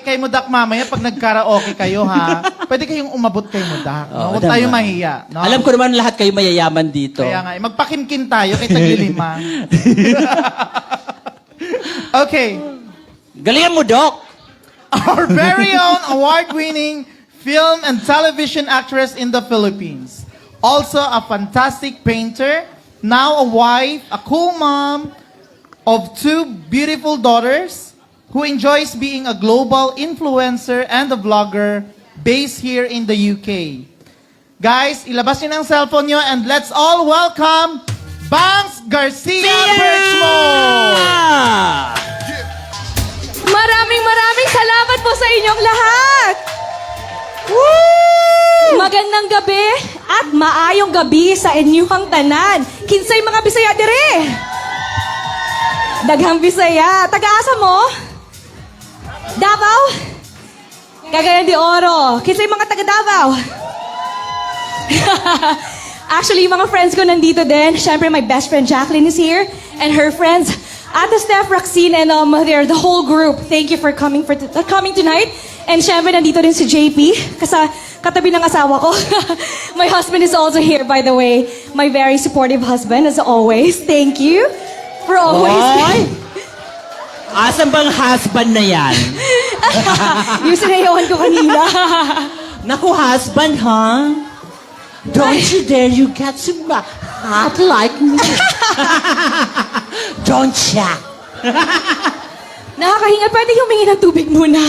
kay Mudak mamaya pag nag-karaoke kayo, ha? Pwede kayong umabot kay Mudak. No? Huwag tayo mahiya. No? Alam ko naman lahat kayo mayayaman dito. Kaya nga, magpakimkin tayo kay Taglilima. Okay. Galingan mo, Doc. Our very own award-winning film and television actress in the Philippines. Also a fantastic painter, now a wife, a cool mom of 2 beautiful daughters who enjoys being a global influencer and a vlogger based here in the UK. Guys, ilabas niyo ng cellphone niyo and let's all welcome Bangs Garcia Birchmore! Maraming salamat po sa inyong lahat! Magandang gabi at maayong gabi sa inyong tanan. Kinsay mga Bisaya dire? Daghang Bisaya. Taga-asa mo? Davao? Cagayan de Oro. Kinsay mga taga Davao? Actually, mga friends ko nandito din. Siyempre, my best friend Jacqueline is here. And her friends, Ate Steph, Roxine, and they're the whole group. Thank you for coming tonight. And syempre, nandito rin si JP, katabi ng asawa ko. My husband is also here, by the way. My very supportive husband, as always. Thank you for always... Oy! Asan bang husband na yan? Yung sinayawan ko kanina. Naku, husband, ha? Don't you dare you get so hot like me. Don't ya? Nakakahinga, pwede humingi ng tubig muna.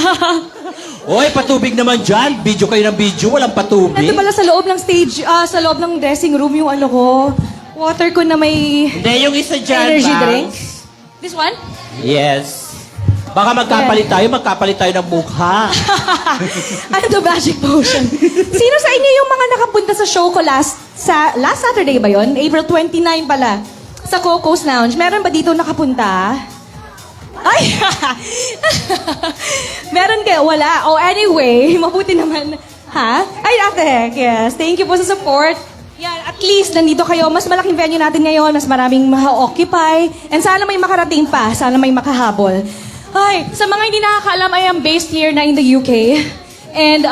Oy, patubig naman dyan. Video kayo ng video, walang patubig. Nandito pala sa loob ng stage, sa loob ng dressing room yung ano ko. Water ko na may Hindi, yung isa dyan, energy Bangs. drink. This one? Yes. Baka magkapalit tayo ng mukha. Ano to, magic potion? Sino sa inyo yung mga nakapunta sa show ko last Saturday ba yon? April 29 pala. Sa Coco's Lounge. Meron ba dito nakapunta? Ay! Meron kayo? Wala. Oh, anyway, mabuti naman. Ha? Ay, ate, yes. Thank you po sa support. Yan, at least nandito kayo. Mas malaking venue natin ngayon. Mas maraming ma-occupy. And sana may makarating pa. Sana may makahabol. Ay, sa mga hindi nakakaalam, I am based here na in the UK. And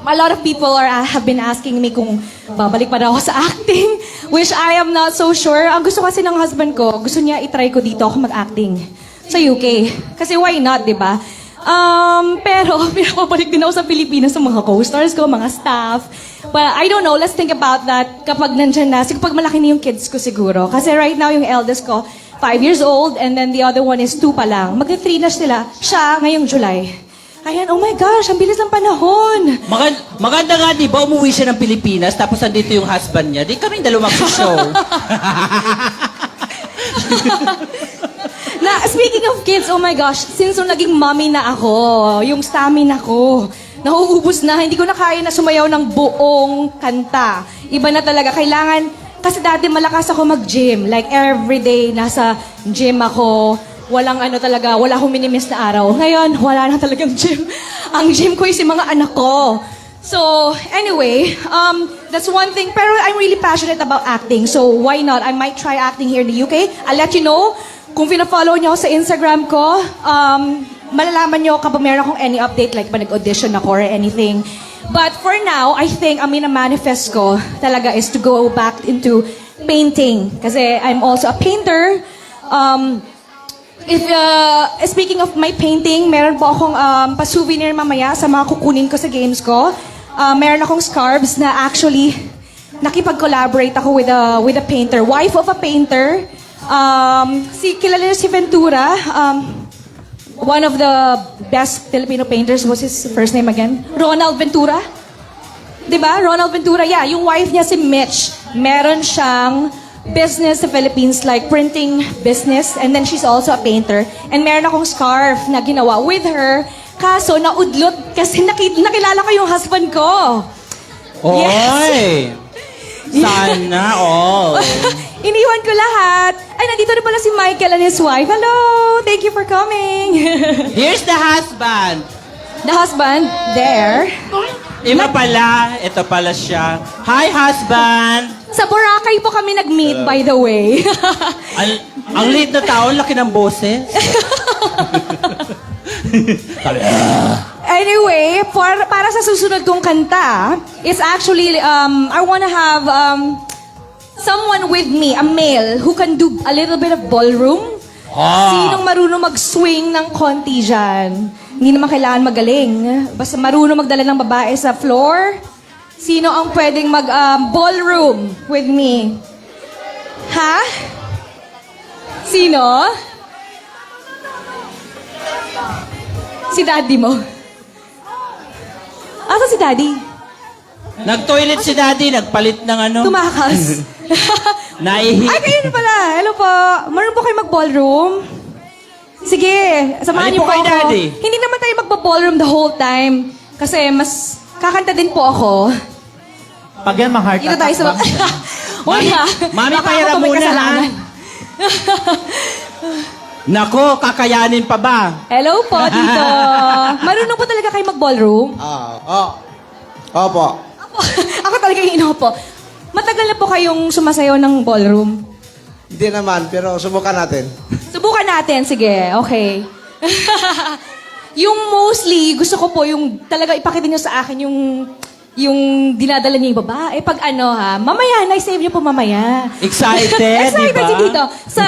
a lot of people have been asking me kung babalik pa daw ako sa acting, which I am not so sure. Ang gusto kasi ng husband ko, gusto niya itry ko dito ako mag-acting sa UK. Kasi why not, di ba? Pero pinapabalik din ako sa Pilipinas sa mga co-stars ko, mga staff. But I don't know, let's think about that kapag nandyan na. Kapag malaki na yung kids ko siguro. Kasi right now yung eldest ko, 5 years old, and then the other one is 2 pa lang. Magti-3 na sila. Siya ngayong July. Ayan, oh my gosh, ang bilis ng panahon. Maganda nga, di ba, umuwi siya ng Pilipinas, tapos andito yung husband niya. Di kaming dalawa mag-show. Na, speaking of kids, oh my gosh, since nung naging mommy na ako, yung stamina ko, nauubos na, hindi ko na kaya na sumayaw ng buong kanta. Iba na talaga, kailangan, kasi dati malakas ako mag-gym. Like, everyday, nasa gym ako. Walang ano talaga, wala akong minimiss na araw. Ngayon, wala na talagang gym. Ang gym ko is yung mga anak ko. So, anyway, that's one thing. Pero I'm really passionate about acting. So, why not? I might try acting here in the UK. I'll let you know. Kung pina-follow niyo ako sa Instagram ko, malalaman niyo kapag meron akong any update, like ba nag-audition ako or anything. But for now, I think ang mina-manifest ko talaga is to go back into painting. Kasi I'm also a painter. Speaking of my painting, meron po akong pa-souvenir mamaya sa mga kukunin ko sa games ko. Meron akong scarves na actually nakipag-collaborate ako with a painter. Wife of a painter. Kilala niyo si Ventura. One of the best Filipino painters. What's his first name again? Ronald Ventura. Diba? Ronald Ventura. Yeah, yung wife niya si Mitch. Meron siyang business sa Philippines, like printing business, and then she's also a painter. And meron akong scarf na ginawa with her, kaso naudlot kasi nakilala ko yung husband ko. Oy! Sana all. Iniwan ko lahat. Ay, nandito na pala si Michael and his wife. Hello! Thank you for coming. Here's the husband. The husband, there. Iba pala. Ito pala siya. Hi, husband. Sa Boracay po kami nag-meet, by the way. Ang liit na tao, laki ng boses. Anyway, para sa susunod kong kanta, it's actually, I wanna have someone with me, a male, who can do a little bit of ballroom. Sinong marunong mag-swing ng konti dyan? Hindi naman kailangan magaling. Basta marunong magdala ng babae sa floor. Sino ang pwedeng mag-ballroom with me? Ha? Sino? Si daddy mo. Asa si daddy? Nag-toilet si daddy, nagpalit ng ano. Tumakas. Naihi. Ay, kayo na pala. Hello po. Marunong po kayo mag-ballroom? Sige, samahan Alin niyo po po kay ako. Daddy? Hindi naman tayo magpa-ballroom the whole time. Kasi mas kakanta din po ako. Pag yan, ma-heart Dito tayo sa... attack ba? Uy, ha? Mami, Baka pahira ako may muna, ha? kasalanan. Nako, kakayanin pa ba? Hello po, dito. Marunong po talaga kayo mag-ballroom? Opo. Ako talaga yung inopo. Matagal na po kayong sumasayaw ng ballroom? Hindi naman, pero subukan natin. Subukan natin, sige. Okay. Yung mostly, gusto ko po yung talaga ipakita niyo sa akin yung dinadala niya yung babae. Pag ano ha, mamaya, na-save niyo po mamaya. Excited, Excited di ba? si Tito. Sa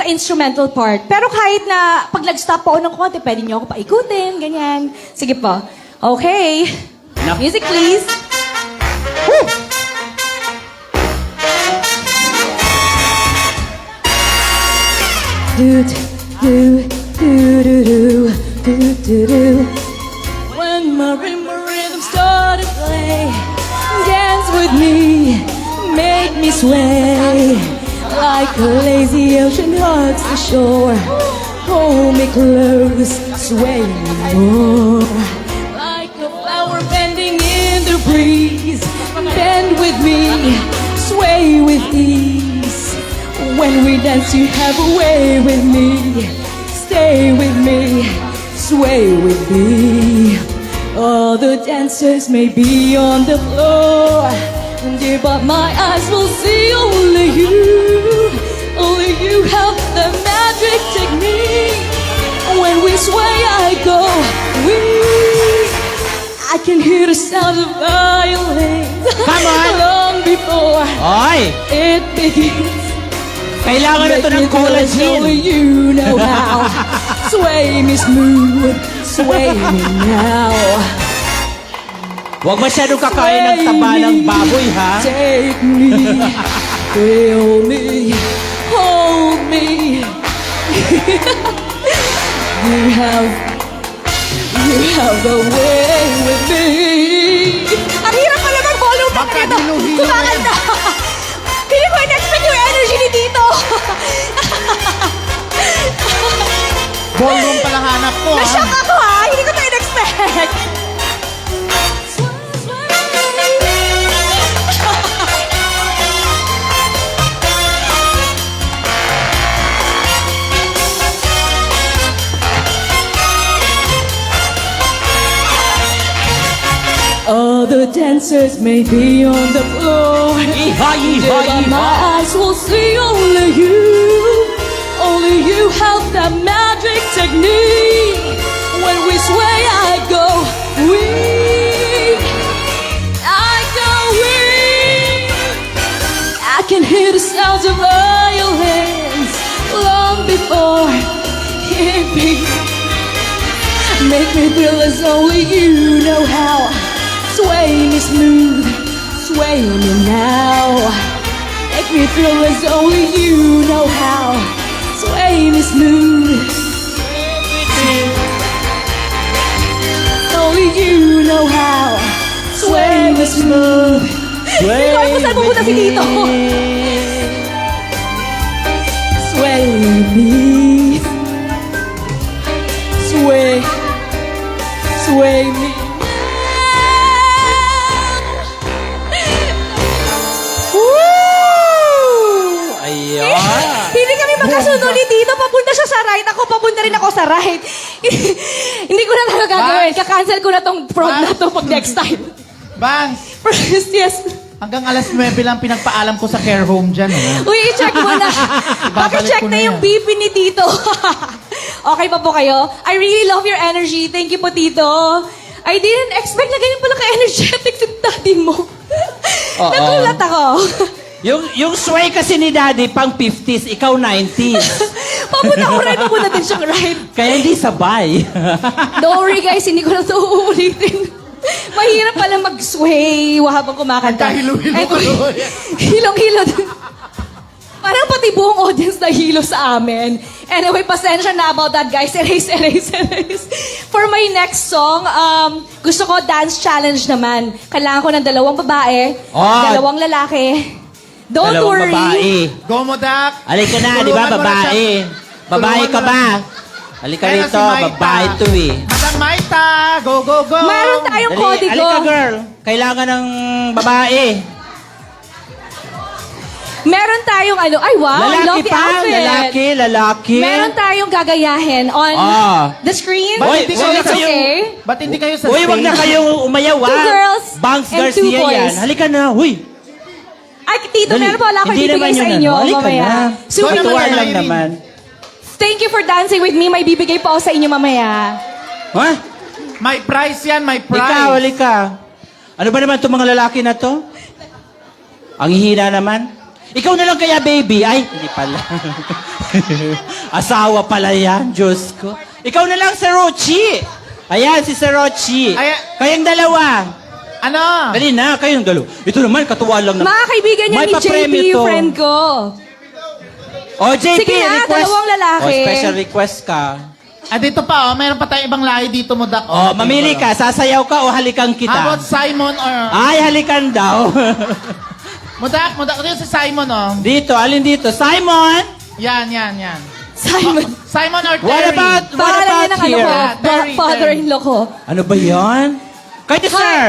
instrumental part. Pero kahit na pag nag-stop po ako ng konti, pwede niyo ako paikutin, ganyan. Sige po. Okay. Music please. Woo! Do do do do do do do do. When my rhythm started to play, dance with me, make me sway like a lazy ocean hugs the shore. Hold me close, sway me more. Like a flower bending in the breeze, bend with me, sway with ease. When we dance, you have a way with me. Stay with me, sway with me. All the dancers may be on the floor, dear, but my eyes will see only you. Only you have the magic technique. When we sway, I go weak. I can hear the sound of violins. Come on. Long before Oy! it begins. Kailangan na ito ng Only collagen. you know how. Sway me smooth, sway me now. Huwag masyadong kakain ng taba ng baboy, ha? Take me, feel me, hold me. You have the way with me. Ang hirap pala mag-volume pa rin ito. Kumakanta. Hindi ko in-expect yung energy ni Tito. Ballroom pala hanap ko, ha? Na-shock ako ha. Hindi ko ito in-expect. All the dancers may be on the floor, Iha, iha, but my iha. eyes will see only you. Only you have that magic technique. When we sway, I go weak. I go weak. I can hear the sounds of violins long before it begins. Make me feel as only you know how. Sway me smooth, sway me now. Make me feel as only you know how. Sway me smooth. Only you know how. Sway me smooth. Hindi ko alam kung saan pupunta si Tito. Sway me. Sway. Sway me. Ayan. Hindi kami magkasunod ni Tito. Papunta siya sa right. Ako, papunta rin ako sa right. Hindi ko na talaga gagawin. Kakancel ko na tong prom na to pag next time. Bangs, Yes. hanggang alas 9 lang pinagpaalam ko sa care home dyan, ha? Uy, i-check mo na. Babalik Paki-check ko na na yung yan. BP ni Tito. Okay pa po kayo? I really love your energy. Thank you po, Tito. I didn't expect na ganyan pala ka-energetic yung daddy mo. Nagulat ako. Yung sway kasi ni Daddy, pang 50s, ikaw 90s. Papunta ako ride, papunta din siyang ride. Kaya hindi sabay. Don't worry guys, hindi ko na ito uulitin. Mahirap pala mag-sway habang kumakanta. Kahilo-hilo Ay, ka doon. Hilong-hilo. Parang pati buong audience na hilo sa amin. Anyway, pasensya na about that, guys. Erase. For my next song, gusto ko dance challenge naman. Kailangan ko ng 2 babae, Oh. 2 lalaki. Don't Dalawang worry. babae. Go mo, Dak. Halika na, di ba, Tulungan mo na babae? siya. Babae Tulungan ka mo na ba? siya. Halika Ayan na rito, si Maita. babae to eh. Madam Maita, go, go, go. Meron tayong Dali, kodigo. halika girl. Kailangan ng babae. Meron tayong ano, ay wow, I love Lalaki the pa, outfit. lalaki. Meron tayong gagayahin on the screen. Ba't Uy, hindi wag kayo na sa okay? Ba't hindi kayo sa Uy, wag na stage? kayong umayaw ah. 2 girls Banks and 2 Garcia boys. yan. Halika na, huy. Ay, Tito, Dali. meron pa wala ko Hindi ibibigay naman sa yun, inyo ano. Halika mamaya. na. Souvenir. Katuwaan lang Irene. naman. Thank you for dancing with me. May bibigay pa ako sa inyo mamaya. Ha? May prize yan, may prize. Ikaw, halika. Ano ba naman itong mga lalaki na to? Ang hihina naman. Ikaw na lang kaya, baby. Ay, hindi pala. Asawa pala yan, Diyos ko. Ikaw na lang, Sir Rochi. Ayan, si Sir Rochi. Ay- Kayong dalawa. Ano? Dali na, kayong dalawa. Ito naman, katuwa lang naman. Mga kaibigan niya May ni JP, papremyo to. friend ko. O, JP, Sige na, request. 2 lalaki. O, special request ka. Ah, dito pa, oh. Mayroon pa tayong ibang lahi dito mo, Dak. O, mamili ka. Sasayaw ka o halikan kita? How about Simon or... Ay, halikan daw. Mudak. Dito si Simon, oh. Dito, alin dito? Simon! Yan. Simon. Simon or Terry? What about Pangalan niya ng ano here? ko, Terry, father-in-law ko. Ano ba yan? Kayo, sir!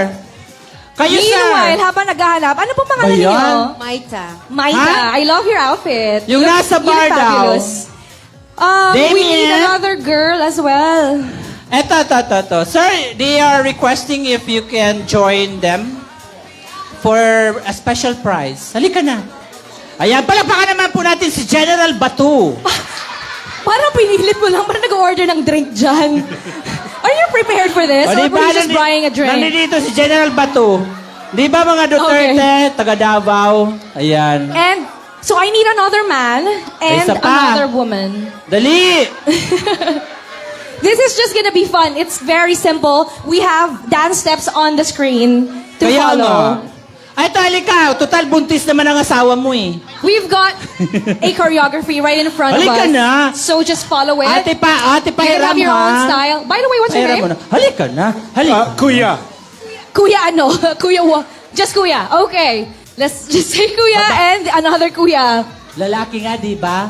Kayo, sir! Meanwhile, habang naghahanap, ano pong pangalan Ba yan? niyo? Maita. Maita, Ha? I love your outfit. Yung You- nasa you bar look daw. fabulous. We need Damien? another girl as well. Eto. Sir, they are requesting if you can join them for a special prize. Halika na. Ayan, palakpakan naman po natin si General Batu. Parang pinilit mo lang, parang nag-order ng drink dyan. Are you prepared for this? O, Or di ba, were you just buying a drink? Nandito si General Batu. Di ba mga Duterte, taga Davao? Ayan. And, so I need another man and Isa pa. another woman. Dali! This is just gonna be fun. It's very simple. We have dance steps on the screen to Kaya follow. nga. Ay, tali ka. Total, buntis naman ang asawa mo eh. We've got a choreography right in front of Halika us. na. So just follow it. Ate pa, You can hiram have your ha. own style. By the way, what's your Pahiram mo name? na. Halika na. Halika. Kuya. Kuya ano? Kuya just Kuya. Okay. Let's just say Kuya and another Kuya. Lalaki nga, di ba?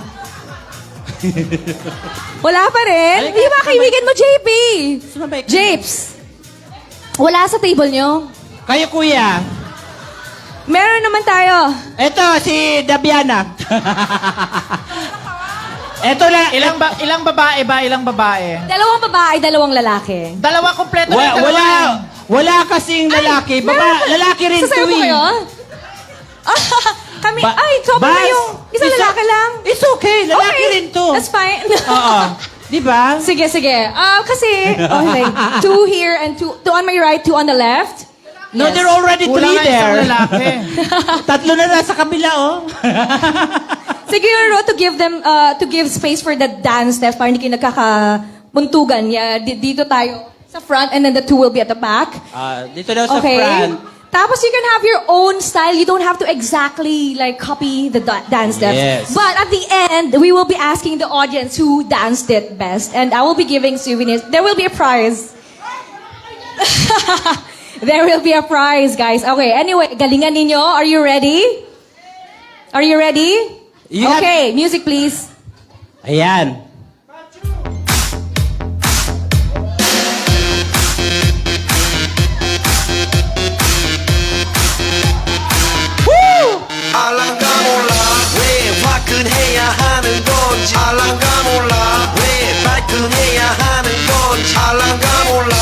Wala pa rin. Halika, Di ba kaibigan mo, JP? Sumabay ka. Japes. Wala sa table nyo. Kayo, kuya. Meron naman tayo. Eto, si Dabiana. Eto na. Ilang babae ba? Ilang babae? 2 babae, 2 lalaki. Dalawa kompleto na yung Wala. dalawa. Wala kasing lalaki. Lalaki rin to Sasayaw po eh. kayo? Kami, Ba- ay, ikaw ba Bas, yung isa lalaki lang? It's okay. Lalaki rin to. That's fine. Oo. Di ba? Sige. Kasi, okay, 2 here and 2 on my right, 2 on the left. No, Yes. there are already Kulang 3 nga isang there. lalaki. Tatlo na nasa kabila, oh. Siguro to give space for the dance step para hindi kayo nagkakamuntugan. Yeah, dito tayo sa front and then the 2 will be at the back. Dito daw sa Okay. front. Tapos you can have your own style. You don't have to exactly like copy the dance steps. Yes. But at the end, we will be asking the audience who danced it best. And I will be giving souvenirs. There will be a prize. There will be a prize, guys. Okay, anyway, galingan ninyo. Are you ready? Are you ready? You have- Okay, music please. Ayan. 알랑가 몰라 왜 화끈해야 하는 건지 알랑가 몰라 왜 발끈해야 하는 건지 알랑가 몰라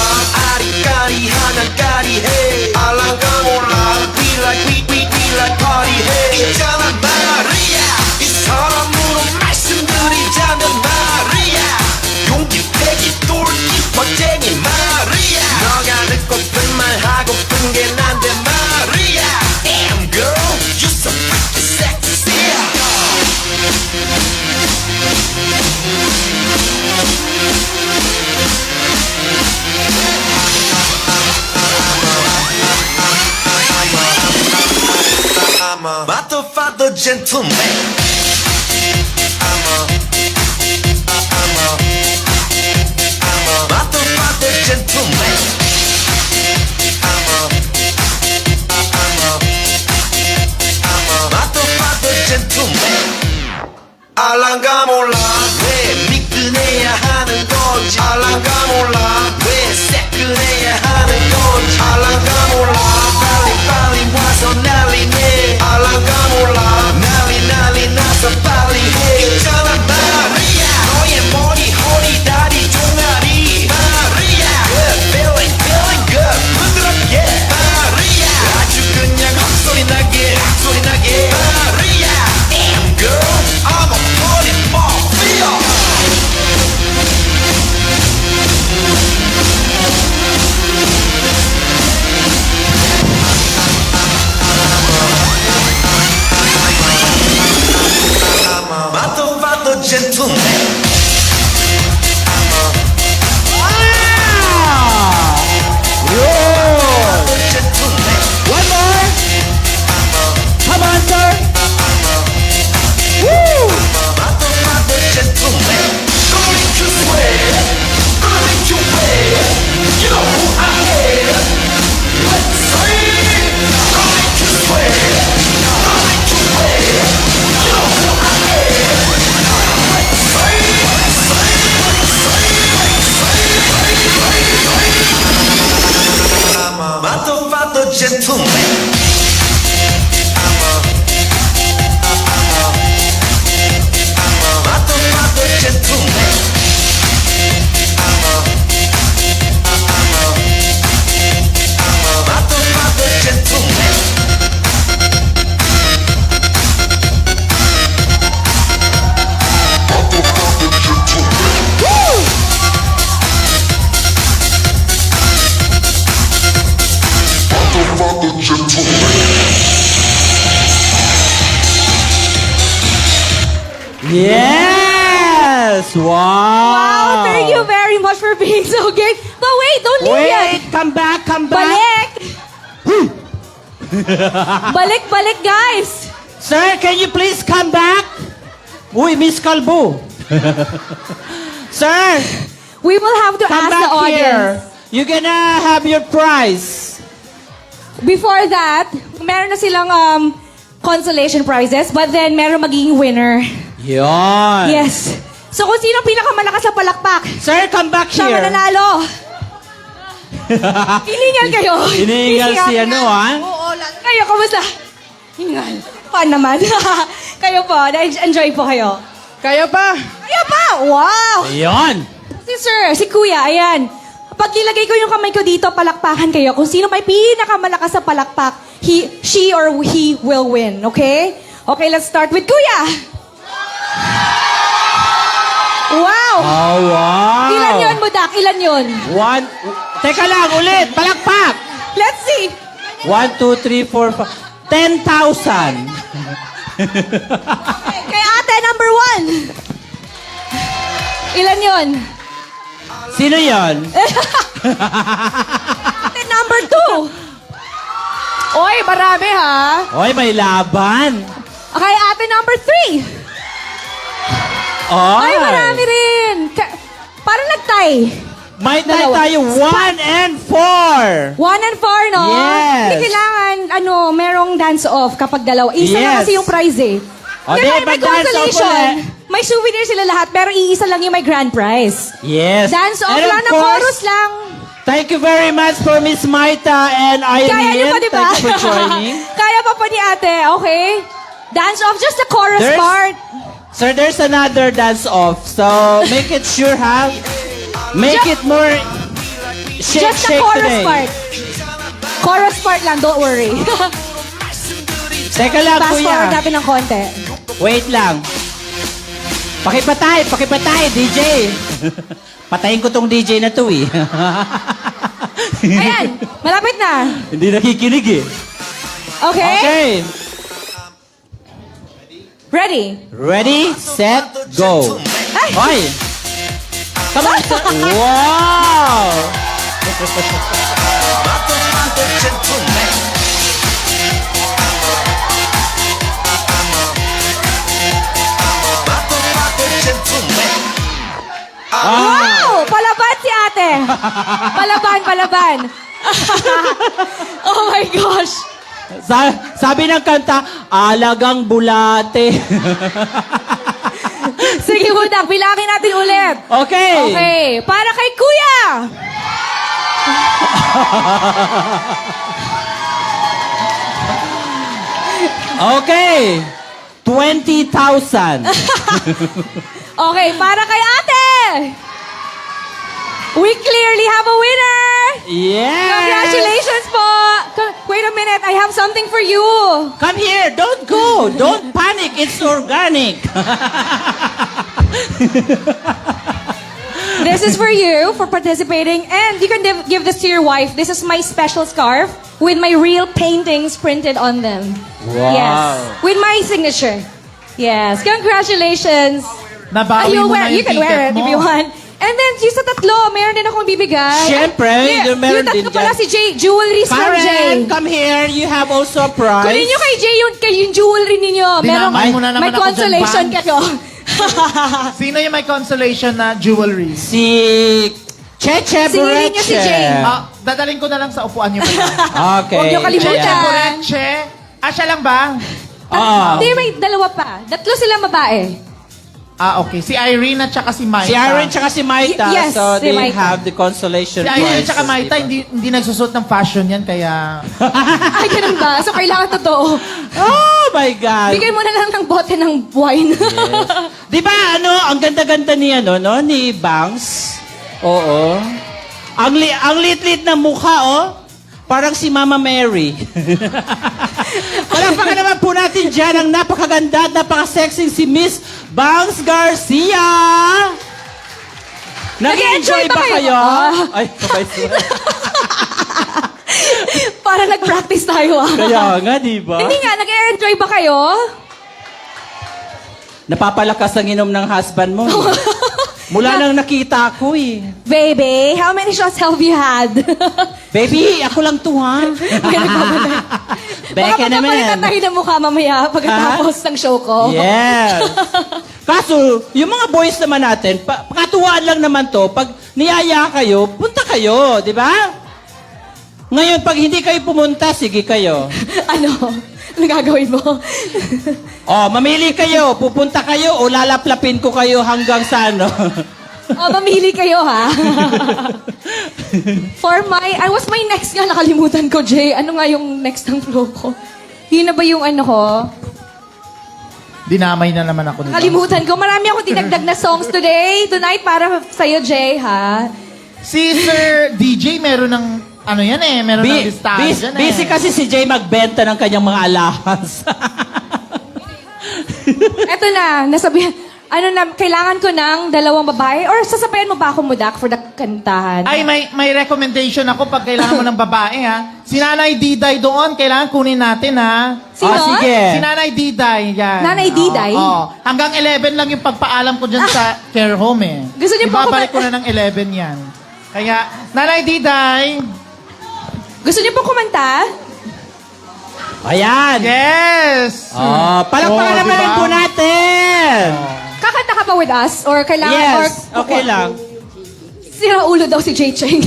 아리까리하면 까리해 알랑가 몰라 We like party 해 있잖아 말이야 이 사람으로 말씀드리자면 말이야 I'm a motherfucker gentleman. I'm a motherfucker gentleman. I'm a motherfucker gentleman. 알랑가 몰라 왜 미끈해야 하는 건지 알랑가 몰라 왜 새끈해야 하는 건지 알랑가 몰라 빨리 와서 난리네 알랑가 몰라 난리 나서 빨리 해 있잖아 마리아 너의 머리 허리 다리 종아리 마리아 Good feeling good 부드럽게 마리아 아주 그냥 헛소리 나게 마리아 Damn girl I'm a party mafia I'm a motherfucker gentleman. Motherfucker gentleman. One more. Come on, sir. Woo! Motherfucker gentleman. Gonna make you sweat. Gonna make you wet. You know who I am. Let's say it. Gonna make you sweat. Gonna make you wet. You know who I am. Let's say it. I'm a motherfucker gentleman. Motherfucker gentleman. Motherfucker gentleman. Yes! Wow! Wow, thank you very much for being so good. But wait, don't leave yet. Wait, come back. Balik! Balik, guys! Sir, can you please come back? Uy, Miss Kalbo. Sir, We will have to come ask the back audience. here. You're gonna have your prize. Before that, meron na silang consolation prizes, but then meron magiging winner. Yon. Yes. So kung sino pinakamalakas sa palakpak, Sir, come back siya here. mananalo. Hiningal kayo. Hiningal si ano, ha? Oo, kayo, kamusta? Hiningal. Fun naman. Kayo po, enjoy po kayo. Kaya pa. Kaya pa! Wow! Yon. Si sir, si kuya, ayan. Pag nilagay ko yung kamay ko dito, palakpakan kayo. Kung sino may pinakamalakas sa palakpak, she or he will win, okay? Okay, let's start with kuya. Wow! Oh, wow. Ilan yun, Mudak? Ilan yun? One. Teka lang, ulit. Palakpak. Let's see. 1, 2, 3, 4, 5. 10,000. Kay ate, number 1. Ilan yun? Sino yon? Ate, number 2. Oy, marami ha. Oy, may laban. Kay ate, number 3. Ay, marami rin. Parang nagtay. May Dalawa. tayo 1 and 4. 1 and 4, no? Yes. Hindi kailangan, merong dance-off kapag dalawa. Isa lang Yes. kasi yung prize eh. O, Di di, ba, may mag-dance-off consolation. ulit. May souvenir sila lahat, pero iisa lang yung may grand prize. Yes. Dance-off And of lang, na course, chorus lang. Thank you very much for Miss Maita and Kaya niyo Irene. pa, di ba? Thank you for joining. Kaya pa po ni ate, okay? Dance-off, just the chorus There's- part. Sir, there's another dance-off. So, make it sure, ha? Make it more shake, Just the shake chorus today. part. Chorus part lang, don't worry. Teka lang, Fast forward kuya. natin ng konti. Wait lang. Pakipatay, DJ. Patayin ko tong DJ na to, eh. Ayan, malapit na. Hindi nakikinig, eh. Okay? Okay. Ready? Ready, set, go. Ay! Hoy! Come on! Wow! Motherfucker gentleman. Palaban. Oh my gosh. Sabi ng kanta, alagang bulate. Sige, Budak, bilangin natin ulit. Okay. Okay, para kay Kuya. Okay. 20,000. Okay, para kay Ate. We clearly have a winner. Yes. Congratulations po. Wait a minute, I have something for you. Come here. Don't go. Don't panic. It's organic. This is for you for participating, and you can give this to your wife. This is my special scarf with my real paintings printed on them. Wow. Yes, with my signature. Yes, congratulations. Nabawi mo na You yung can wear it ticket if mo. you want. And then, yung sa tatlo, meron din akong bibigay. Siyempre, meron yung tatlo din pala dyan. si Jay, jewelry from Jay. Karen, come here. You have also a prize. Kunin nyo kay Jay yung jewelry ninyo. Dinamay mo na naman may ako dyan, consolation Bang. kayo. Sino yung may consolation na jewelry? Si Cheche Singilin niyo si Jay. Dadaling ko na lang sa upuan niyo. Okay. Huwag niyo kalimutan. Cheche Bureche. Siya lang ba? Ah. Hindi, may dalawa pa. Tatlo sila babae. Okay. Si Irene at saka si Maita. Si Aaron tsaka si Maita. Yes, so si they Maita. have the consolation Si Irene at saka prizes, Maita, diba? hindi nagsusot ng fashion yan, kaya... Ay, ganun ba? So, kailangan totoo. Oh my God. Bigay mo na lang ng bote ng wine. Di ba, ang ganda-ganda ni, ni Bangs? Oo. Ang lit-lit na mukha, oh. Parang si Mama Mary. Palakpakan naman po natin dyan ang napakaganda at napaka-sexy si Miss Bangs Garcia. Nag-enjoy Nag-enjoy ba ba kayo? kayo? Ay, sabay sila. Para nag-practice tayo, ah. Kaya nga, di ba? Hindi nga, nag-enjoy ba kayo? Napapalakas ang inom ng husband mo. Mula nang nakita ko eh. Baby, how many shots have you had? Baby, ako lang to ha. Baka Beke naman. magkapalitan tayo ng mukha mamaya pagkatapos ng show ko. Yes. Kaso, yung mga boys naman natin, pakatuwaan lang naman to, pag niyaya kayo, punta kayo, di ba? Ngayon, pag hindi kayo pumunta, sige kayo. Ano? Ano gagawin mo? Mamili kayo, pupunta kayo o lalaplapin ko kayo hanggang sa ano. Mamili kayo, ha? What's my next nga? Nakalimutan ko, Jay. Ano nga yung next ng flow ko? Yun na ba yung ano ko? Dinamay na naman ako nito. Nakalimutan ko. Marami akong dinagdag na songs tonight para sa'yo, Jay, ha? Si Sir DJ, meron ng... Ano yan eh, meron ng listahan dyan eh. Busy kasi si Jay magbenta ng kanyang mga allowance. Eto na, nasabihan. Kailangan ko ng 2 babae? Or sasabayan mo ba ako, Mudak, for the kantahan? Ay, may recommendation ako pag kailangan mo ng babae, ha? Si Nanay Diday doon, kailangan kunin natin, ha? Sino? Sige. Si Nanay Diday, yan. Nanay Diday? Oo. Hanggang 11 lang yung pagpaalam ko dyan sa care home, eh. Gusto niyo po Ibabalik ko na ng 11 yan. Kaya, Nanay Diday, Gusto niyo pong kumanta? Ayan. yes! Palakpakan naman diba? rin po natin. Kakanta ka ba with us? Or kailangan? Yes, okay lang. Sira ulo daw si Jay Cheng.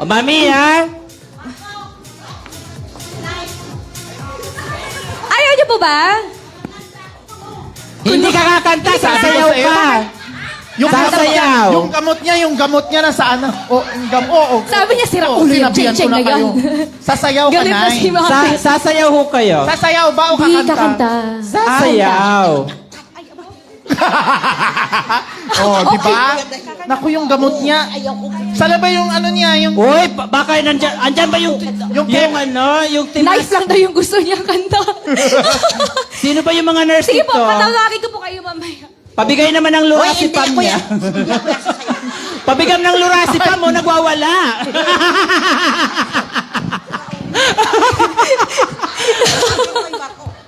Mami, ha? Ayaw niyo po ba? Hindi ka kakanta, sasayaw ka. Sasayaw. Yung gamot niya na saan? Sabi niya, sira ulo yung sinabihan Cheng ko na yan. Sasayaw ka Galit na, na si eh. Mami. Sasayaw ho kayo. Sasayaw ba o Hindi kakanta? kakanta. Sasayaw. Di ba? Naku, yung gamot niya. Sana ba yung ano niya? Yung... Uy, baka andyan ba yung Nice lang daw yung gusto niyang kanta. Sino ba yung mga nurse Sige po, dito? patawagin ko po kayo mamaya. Pabigay naman ng Lorazepam niya. Pabigam ng Lorazepam mo, nagwawala.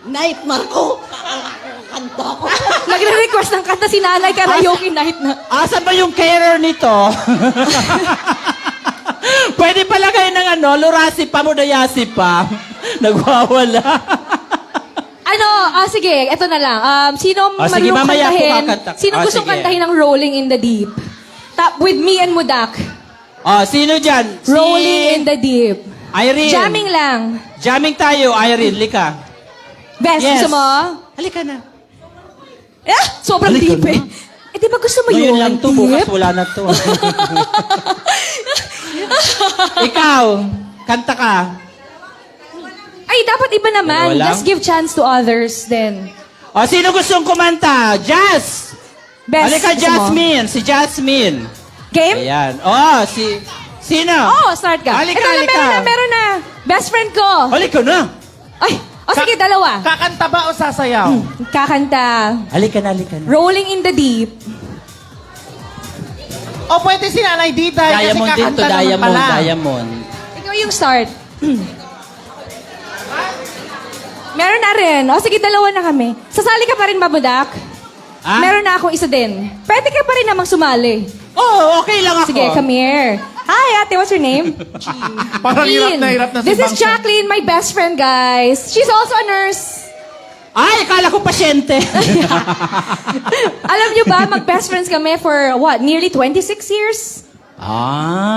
Night, Marco. Kanta ko. Nagre-request ng kanta si Nanay Karaoke Night na. Asan ba yung carer nito? Pwede pala kayo ng Lorazepam o Diazepam. Nagwawala. Sige, eto na lang. Sino sige, marunong mamaya po kantahin? kakanta. Sino gustong Sige. kantahin ng Rolling in the Deep? With me and Mudak. Oh, sino dyan? Rolling in the deep. Irene. Jamming lang. Jamming tayo, Irene. Lika. Best, Yes. gusto mo? Halika na. Sobrang Halika deep eh. Eh, di ba gusto mo Ngayon yun? lang to, Deep? bukas wala na to. Ikaw, kanta ka. Ay, dapat iba naman. Dalawa lang? Let's give chance to others then. O, sino gustong kumanta? Jazz! Best, Halika, gusto mo? Jasmine. Si Jasmine. Game? Ayan. Sino? Oh, start ka. Halika, Ito na, halika. meron na. Best friend ko. Halika na. Ay, sige, dalawa. Kakanta ba o sasayaw? Kakanta. Halika na. Rolling in the deep. O pwede si Nanay Dita kasi Diamond din to, kakanta naman pala. Diamond. Ikaw yung start. Meron na rin. O sige, dalawa na kami. Sasali ka pa rin, Babudak? Ah? Meron na akong isa din. Pwede ka pa rin namang sumali. Oh, okay lang ako. Sige, come here. Hi, ate. What's your name? Parang hirap Jean. na hirap na si This is Bangsa. Jacqueline, my best friend, guys. She's also a nurse. Ay, akala ko pasyente. Alam niyo ba, mag-best friends kami for, nearly 26 years?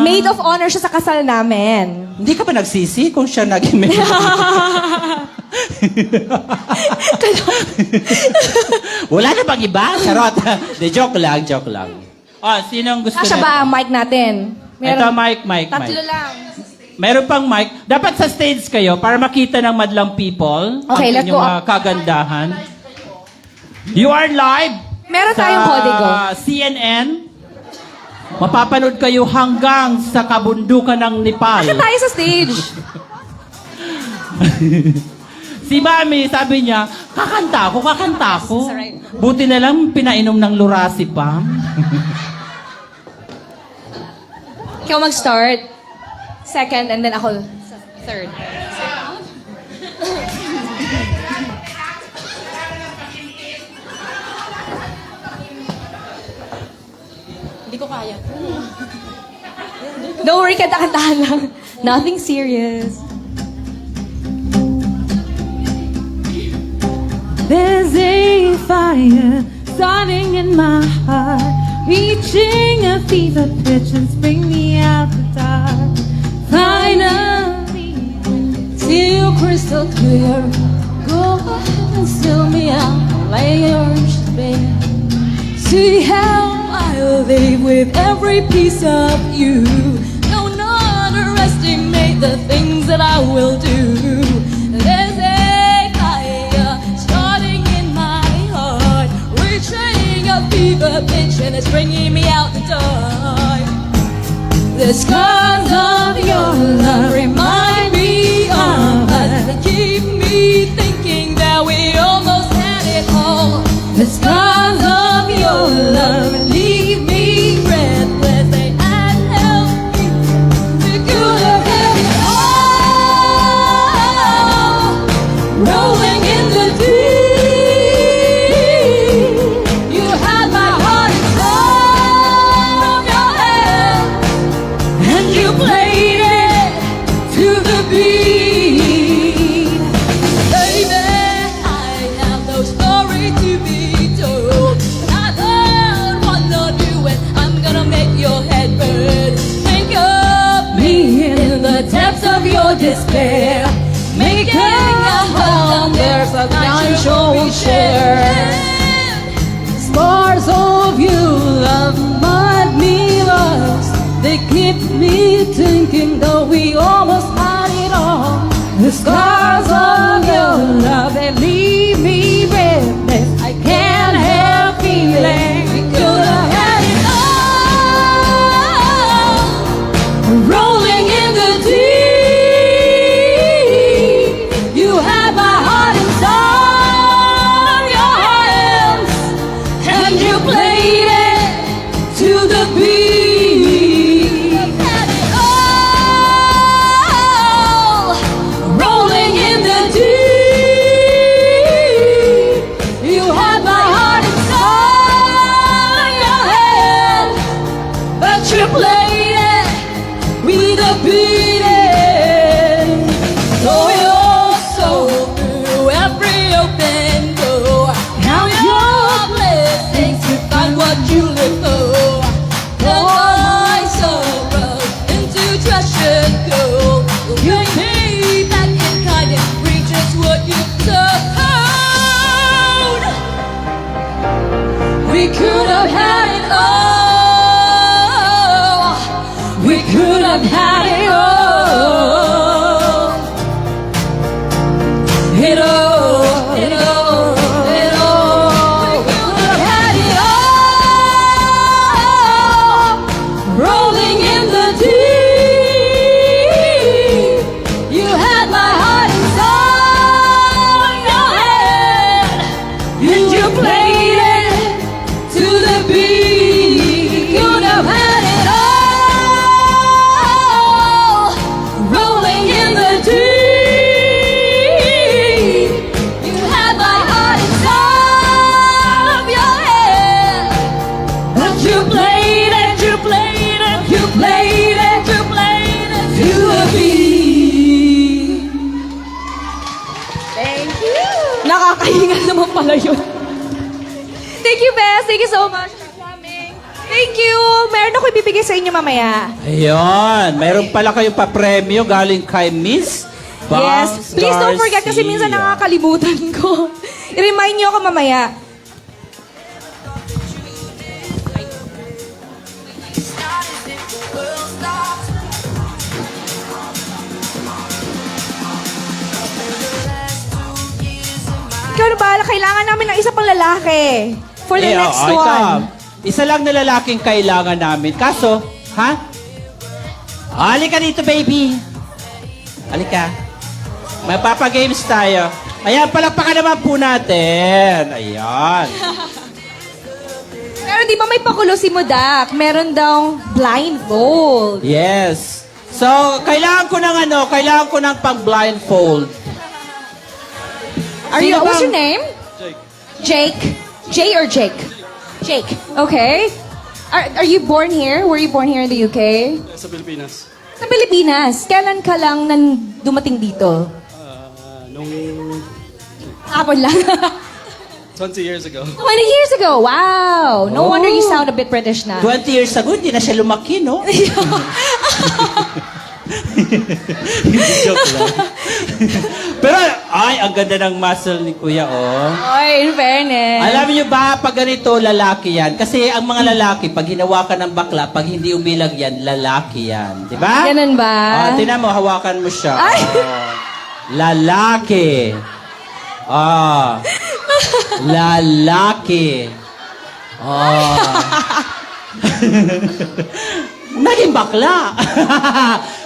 Maid of honor siya sa kasal namin. Hindi ka ba nagsisi kung siya naging maid? Wala na bang iba? Charot. De, joke lang. Sinong gusto Kasya ba ang mic natin? Ito, mic. Tatlo lang. Meron pang mic. Dapat sa stage kayo para makita ng madlang people Okay, ang let's inyong go mga kagandahan. You are live Meron sa tayong kodigo. CNN. Mapapanood kayo hanggang sa kabundukan ng Nepal. Asa tayo sa stage? Si Mami, sabi niya, kakanta ako. Alright. Buti na lang pinainom ng Lorazepam. Ikaw mag-start. Second, and then ako third. Hindi ko kaya. Don't worry, kanta-kantahan lang. Nothing serious. There's a fire starting in my heart, reaching a fever pitch and bring me out the dark. Finally, see you crystal clear. Go ahead and still me out, lay your bed. See how I'll live with every piece of you. Don't underestimate the things that I will do. There's a fire starting in my heart, reaching a fever pitch and it's bringing me out the dark. The scars of your love remind me of us. They keep me thinking that we almost had it all. The scars of your love leave me breathless. They had helped me. We could have had it all. Rolling in the deep. You had my heart in palm of your hand, and you played it to the beat. Baby, I have no story to be told, but I learned one on you, and I'm gonna make your head burn. Think of me in the depths of your despair, making a home there's a financial share. Scars of you love my me loves. They keep me thinking though we almost had it all. The scars of your love, they leave me breathless. I can't help feeling we could have had it all. Rolling in the deep. You had my heart inside of your hands, and you played it to the beat. Had it all. naman pala yun. Thank you, Bes. Thank you so much for coming. Thank you. Meron ako ibibigay sa inyo mamaya. Ayun, mayroon pala kayong papremyo galing kay Miss Yes. Please don't forget kasi minsan nakakalimutan ko. I-remind niyo ako mamaya. Ikaw na bahala. Kailangan namin ng isa pang lalaki. For the next one. Isa lang na lalaking kailangan namin. Kaso, ha? Halika dito, baby. Halika. Magpapagames tayo. Ayan, palakpakan naman po natin. Ayan. Pero di ba may pakulo si Mudak? Meron daw blindfold. Yes. So, kailangan ko ng pang-blindfold. What's your name? Jake. Jay or Jake? Jake. Okay. Are you born here? Were you born here in the UK? Sa Pilipinas. Sa Pilipinas. Kailan ka lang dumating dito? Nung Hapon lang. 20 years ago. 20 years ago. Wow. No wonder you sound a bit British na. 20 years ago, hindi na siya lumaki, no? Joke lang. Pero, ay, ang ganda ng muscle ni Kuya, oh. Oy, in fairness. Alam niyo ba, pag ganito, lalaki yan. Kasi ang mga lalaki, pag hinawakan ng bakla, pag hindi umilag yan, lalaki yan. Di ba? Ganun ba? Tinan mo, hawakan mo siya. Ay! Lalaki. Lalaki. Naging bakla.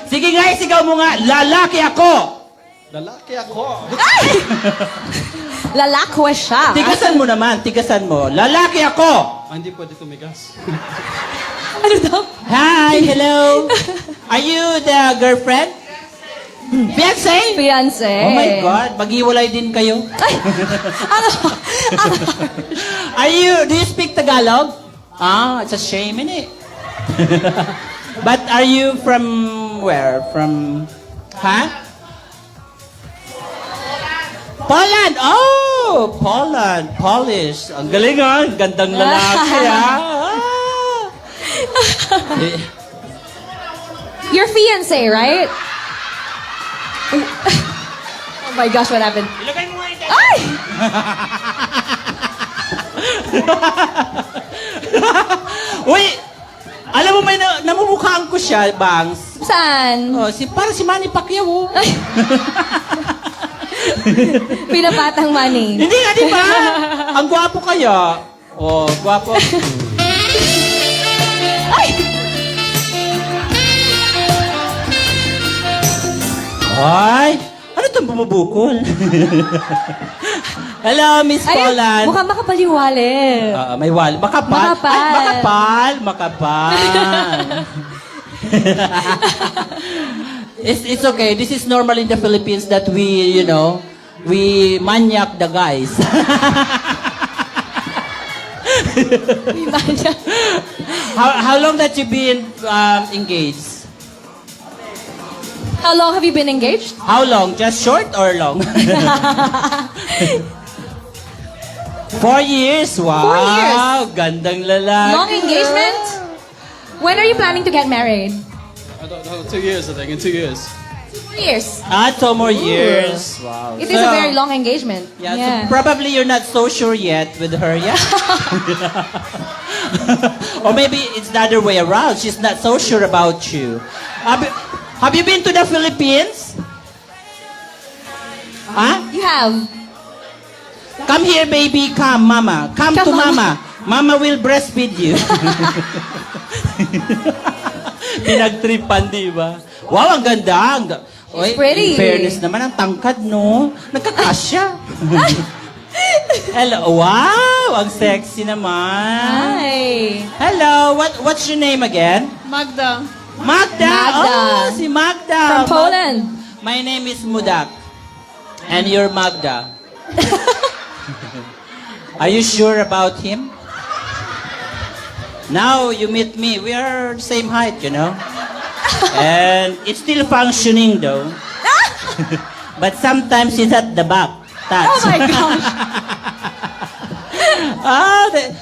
Sige nga, isigaw mo nga, lalaki ako. Lalaki ako. Lalakwa siya. Tigasan mo naman, tigasan mo. Lalaki ako. Hindi pwede tumigas. Ano daw? Hi, hello. Are you the girlfriend? Fiancé? Fiancé. Oh my God, maghiwalay din kayo. Ay! Ano? Do you speak Tagalog? It's a shame, innit? But are you from where? From, Poland! Oh! Poland. Polish. Ang galing, ah. Gandang lalaki, You're fiancé, right? Oh my gosh, what happened? Ilagay mo nga ito. Ay! Uy! Alam mo, may namumukhaan ko siya, Bangs. Saan? Parang si Manny Pacquiao. Ay! Pinapatang money. Hindi nga, di ba? Ang gwapo kaya. Gwapo. Ay! Ay! Ano itong bumubukol? Hello, Miss Poland. Mukhang makapaliwali. May wal. Makapal. Makapal. Ay, makapal. It's okay. This is normal in the Philippines that we manyak the guys. How long that you been engaged? How long have you been engaged? How long? Just short or long? 4 years? Wow! 4 years. Gandang lalaki. Long engagement? When are you planning to get married? I don't know, 2 years I think, in 2 years. 2 years. 2 more years. Wow. It is a very long engagement. Yeah, so probably you're not so sure yet with her, yeah? Or maybe it's the other way around. She's not so sure about you. Have you been to the Philippines? You have. Come here, baby. Come, mama. Come to mama. Mama will breastfeed you. Pinagtripan, di ba? Wow, ang ganda. It's pretty. In fairness naman, ang tangkad, no? Nagkakasya. Hello. Wow, ang sexy naman. Hi. Hello, what's your name again? Magda. Magda. Oh, si Magda. From Poland. My name is Mudak. And you're Magda. Are you sure about him? Now you meet me. We are the same height, you know. And it's still functioning though. But sometimes it's at the back. Oh my gosh.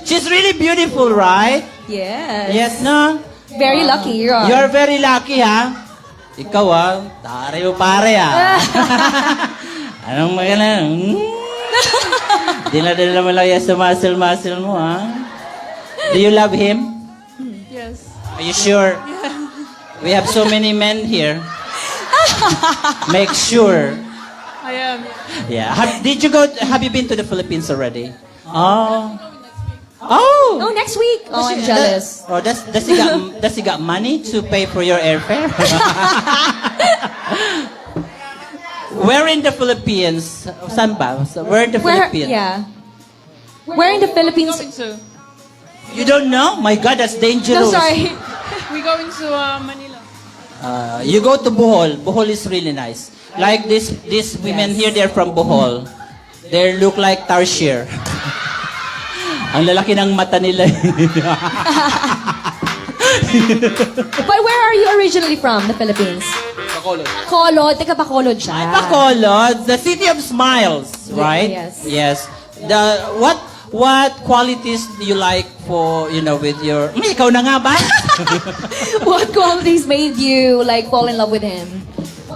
She's really beautiful, right? Yes. Yes, no? Very lucky. You're very lucky, ha? Ikaw, tari mo pare, Anong magana? Dila-dila mo lang yan sa muscle mo, ha? Do you love him? Yes. Are you sure? We have so many men here. Make sure. I am. Yeah. Have you been to the Philippines already? Oh. Oh, next week. Oh, I'm jealous. Does he got money to pay for your airfare? Where in the Philippines? Saan ba? Where in the Philippines? Yeah. Where in the Philippines? Going to. You don't know? My God, that's dangerous. No, sorry. We going to Manila. You go to Bohol. Bohol is really nice. Like these women here, they're from Bohol. They look like tarsier. Ang lalaki ng mata nila. But where are you originally from, the Philippines? Bacolod. Bacolod. Teka, Bacolod siya. Bacolod, the city of smiles, right? Yes. Yes. What qualities do you like for, with your... Ikaw na nga ba? What qualities made you like fall in love with him?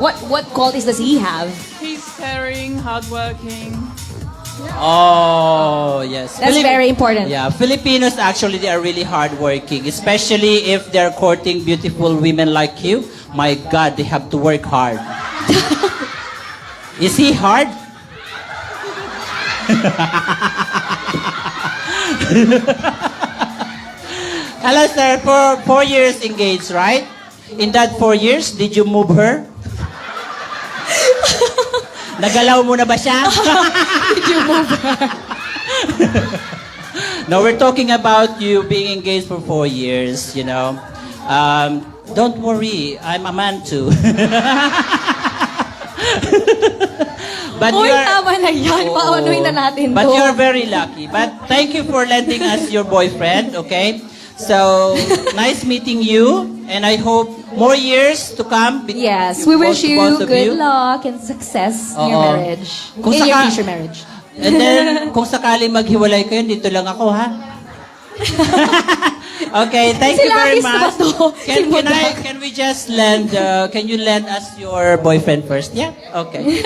What qualities does he have? He's caring, hardworking. Oh, yes. That's very important. Yeah, Filipinos actually, they are really hardworking, especially if they're courting beautiful women like you. My God, they have to work hard. Is he hard? Hello, sir. For 4 years engaged, right? In that 4 years, did you move her? Nagalaw mo na ba siya? Did you move her? No, we're talking about you being engaged for 4 years, Don't worry, I'm a man too. But Uy, tama na yan. Paunuhin na natin But to. you're very lucky. But thank you for lending us your boyfriend, okay? So, nice meeting you. And I hope more years to come. Yes, we wish you both of good luck and success in your Oo. marriage. Kung In your saka- future marriage. And then, kung sakali maghiwalay kayo, dito lang ako, ha? Okay, thank Si you very Lakis na ba much. to? Si Mudak. Can we just can you lend us your boyfriend first? Yeah? Okay.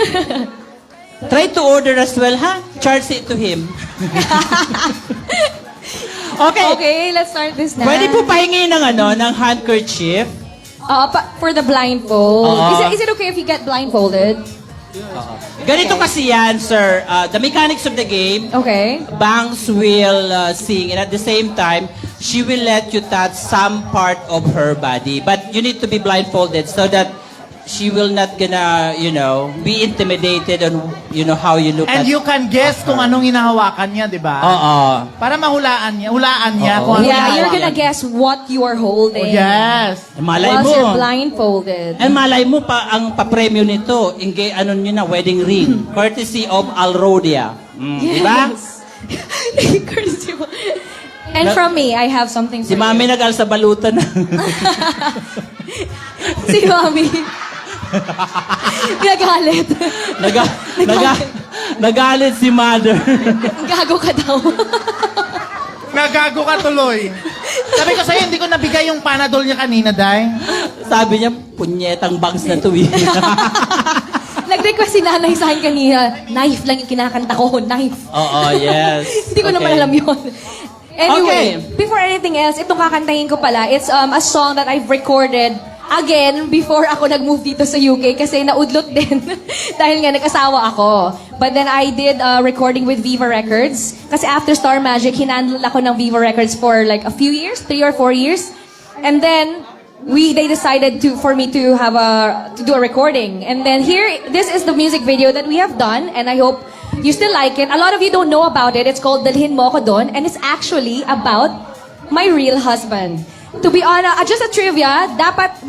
Try to order as well, ha? Charge it to him. Okay. Okay, let's start this now. Pwede po pahingi ng handkerchief. For the blindfold. Oo. Is it okay if you get blindfolded? Ganito kasi yan, sir. The mechanics of the game, Okay. Bangs will sing, and at the same time, she will let you touch some part of her body. But you need to be blindfolded so that she will not gonna, be intimidated on, how you look And at you can guess kung anong hinahawakan niya, di ba? Oo. Para hulaan niya Oo. kung anong Yeah, you're hinahawakan. gonna guess what you are holding. Oh, yes. Malay Whilst mo. you're blindfolded. And malay mo pa, ang papremyo nito, wedding ring. Courtesy of Alrodia. Di ba? Courtesy mo. And from me, I have something for Si Mami you. nagal sa balutan na. Si Mami. Nagalit. Nagalit si Mother. Gago ka daw. Nagago ka tuloy. Sabi ko sa'yo, hindi ko nabigay yung Panadol niya kanina, Day. Sabi niya, punyetang bangs na to eh. Nag-request si nanay sa akin kanina, knife lang yung kinakanta ko, knife. Oo, yes. Hindi ko naman Okay. alam yun. Anyway, Okay. before anything else, itong kakantahin ko pala, it's a song that I've recorded again before ako nag-move dito sa UK kasi naudlot din dahil nga nag-asawa ako. But then I did recording with Viva Records kasi after Star Magic, hinandle ako ng Viva Records for like a few years, 3 or 4 years. And then they decided for me to do a recording. And then this is the music video that we have done, and I hope you still like it. A lot of you don't know about it. It's called Dalhin Mo Ko Dun, and it's actually about my real husband. To be honest, just a trivia,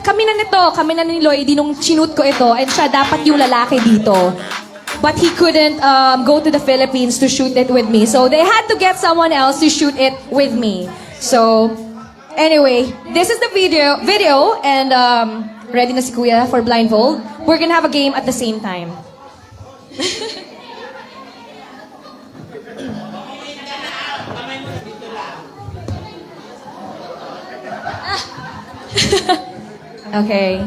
kami na ni Lloydie nung chinut ko ito, and siya dapat yung lalaki dito. But he couldn't go to the Philippines to shoot it with me. So they had to get someone else to shoot it with me. So, anyway, this is the video, and ready na si Kuya for blindfold. We're gonna have a game at the same time. Okay.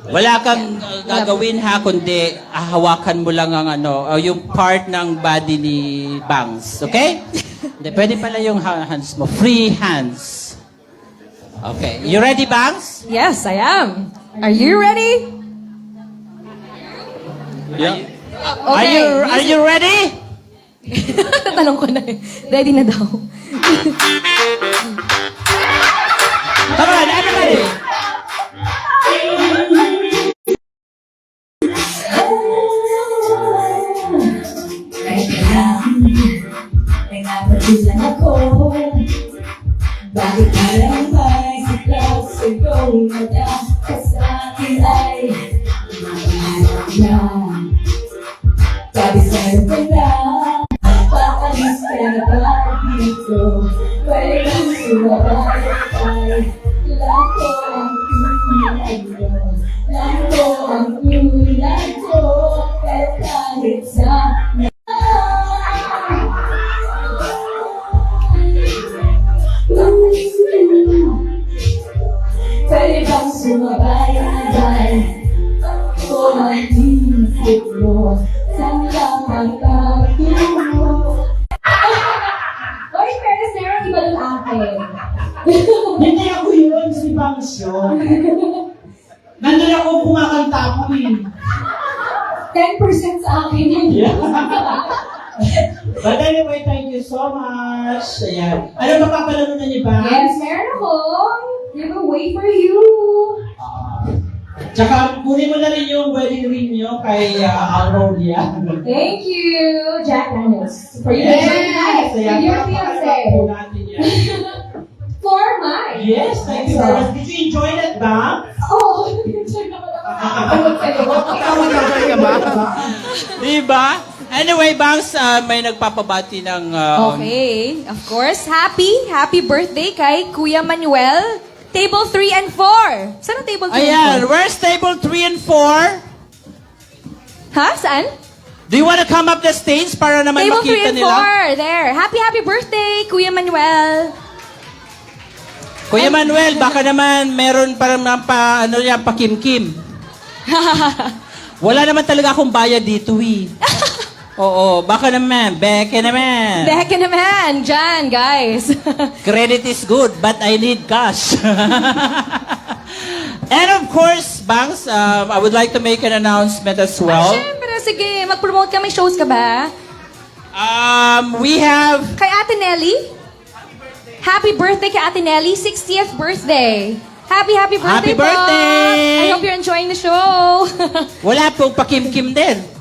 Wala kang gagawin ha, kundi hawakan mo lang ang yung part ng body ni Bangs. Okay? Hindi, pwede pala yung hands mo. Free hands. Okay. You ready, Bangs? Yes, I am. Are you ready? Yeah. Okay. Are you ready? Tatanong ko na eh. Ready na daw. Come on, everybody. Nagpapatulan ako. Bakit parang may siklaw sa iyong mata? Sa akin ay mahanap na. Sabi sa'yo ko na, paalis ka na ba dito? Pwede kang sumabay ay lako ang kulay ko. Lako ang kulay ko. Pero kahit sa pwede bang sumabay-abay? Ako ang isip mo, saan lang ang tayo? Oy, pero Sarah, iba yung akin. Hindi ako yun, si Bangs yun. Nandun ako kumakanta ako eh. 10% sa akin yun. But anyway, thank you so much. Ayan. Ano mapapalaro na niyo ba? Yes, meron ako. We will wait for you. Tsaka kunin mo na rin yung wedding ring niyo kay Aurelia. Thank you, Jack Daniels. For you to join tonight with Ayan, your papakalapo fiancé. natin yan. For mine. Yes, thank you very much. Did you enjoy that ba? Oh, enjoy naman ako. Ikaw mag-enjoy ka ba? Diba? Anyway, Bangs, may nagpapabati ng... Okay, of course. Happy birthday kay Kuya Manuel. Table 3 and 4. Saan ang table 3 Ayan, and 4? where's table 3 and 4? Ha? Saan? Do you want to come up the stage para naman Table 3 makita and nila? 4. There. Happy birthday, Kuya Manuel. Kuya Manuel, baka naman meron parang pakimkim. Wala naman talaga akong bayad dito eh. Oo, baka naman, beke naman. Beke naman. Dyan, guys. Credit is good, but I need cash. And of course, Bangs, I would like to make an announcement as well. Siyempre, sige. Mag-promote ka. May shows ka ba? We have... Kay Ate Nelly? Happy birthday kay Ate Nelly. 60th birthday. Happy birthday Happy po. birthday! I hope you're enjoying the show. Wala pong pakimkim din.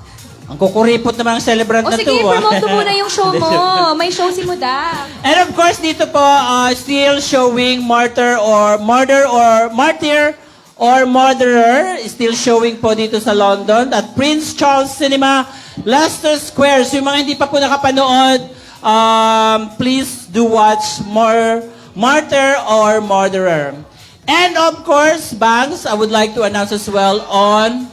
Ang kukuripot naman ang celebrant O na sige, to. promote mo muna yung show mo. May show si Muda. And of course, dito po, still showing Martyr or Murderer. Still showing po dito sa London at Prince Charles Cinema, Leicester Square. So yung mga hindi pa po nakapanood, please do watch Martyr or Murderer. And of course, Bangs, I would like to announce as well on...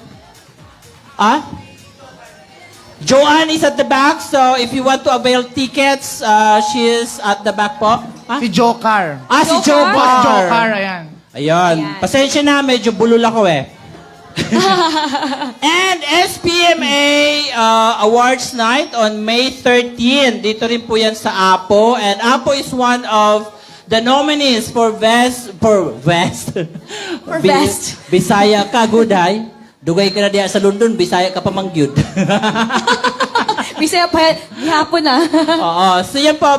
Joanne is at the back, so if you want to avail tickets, she is at the back po. Si Jokar. Si Jocar? Jocar. Jokar, ayan. Ayan. Pasensya na, medyo bulol ako eh. And SPMA Awards Night on May 13. Dito rin po yan sa Apo. And Apo is one of the nominees for Best. Bisaya ka, Guday. Dugay ka na diya sa London, Bisaya ka pa mangyud. Bisaya pa yan. Hapon na. Oo. So yan po,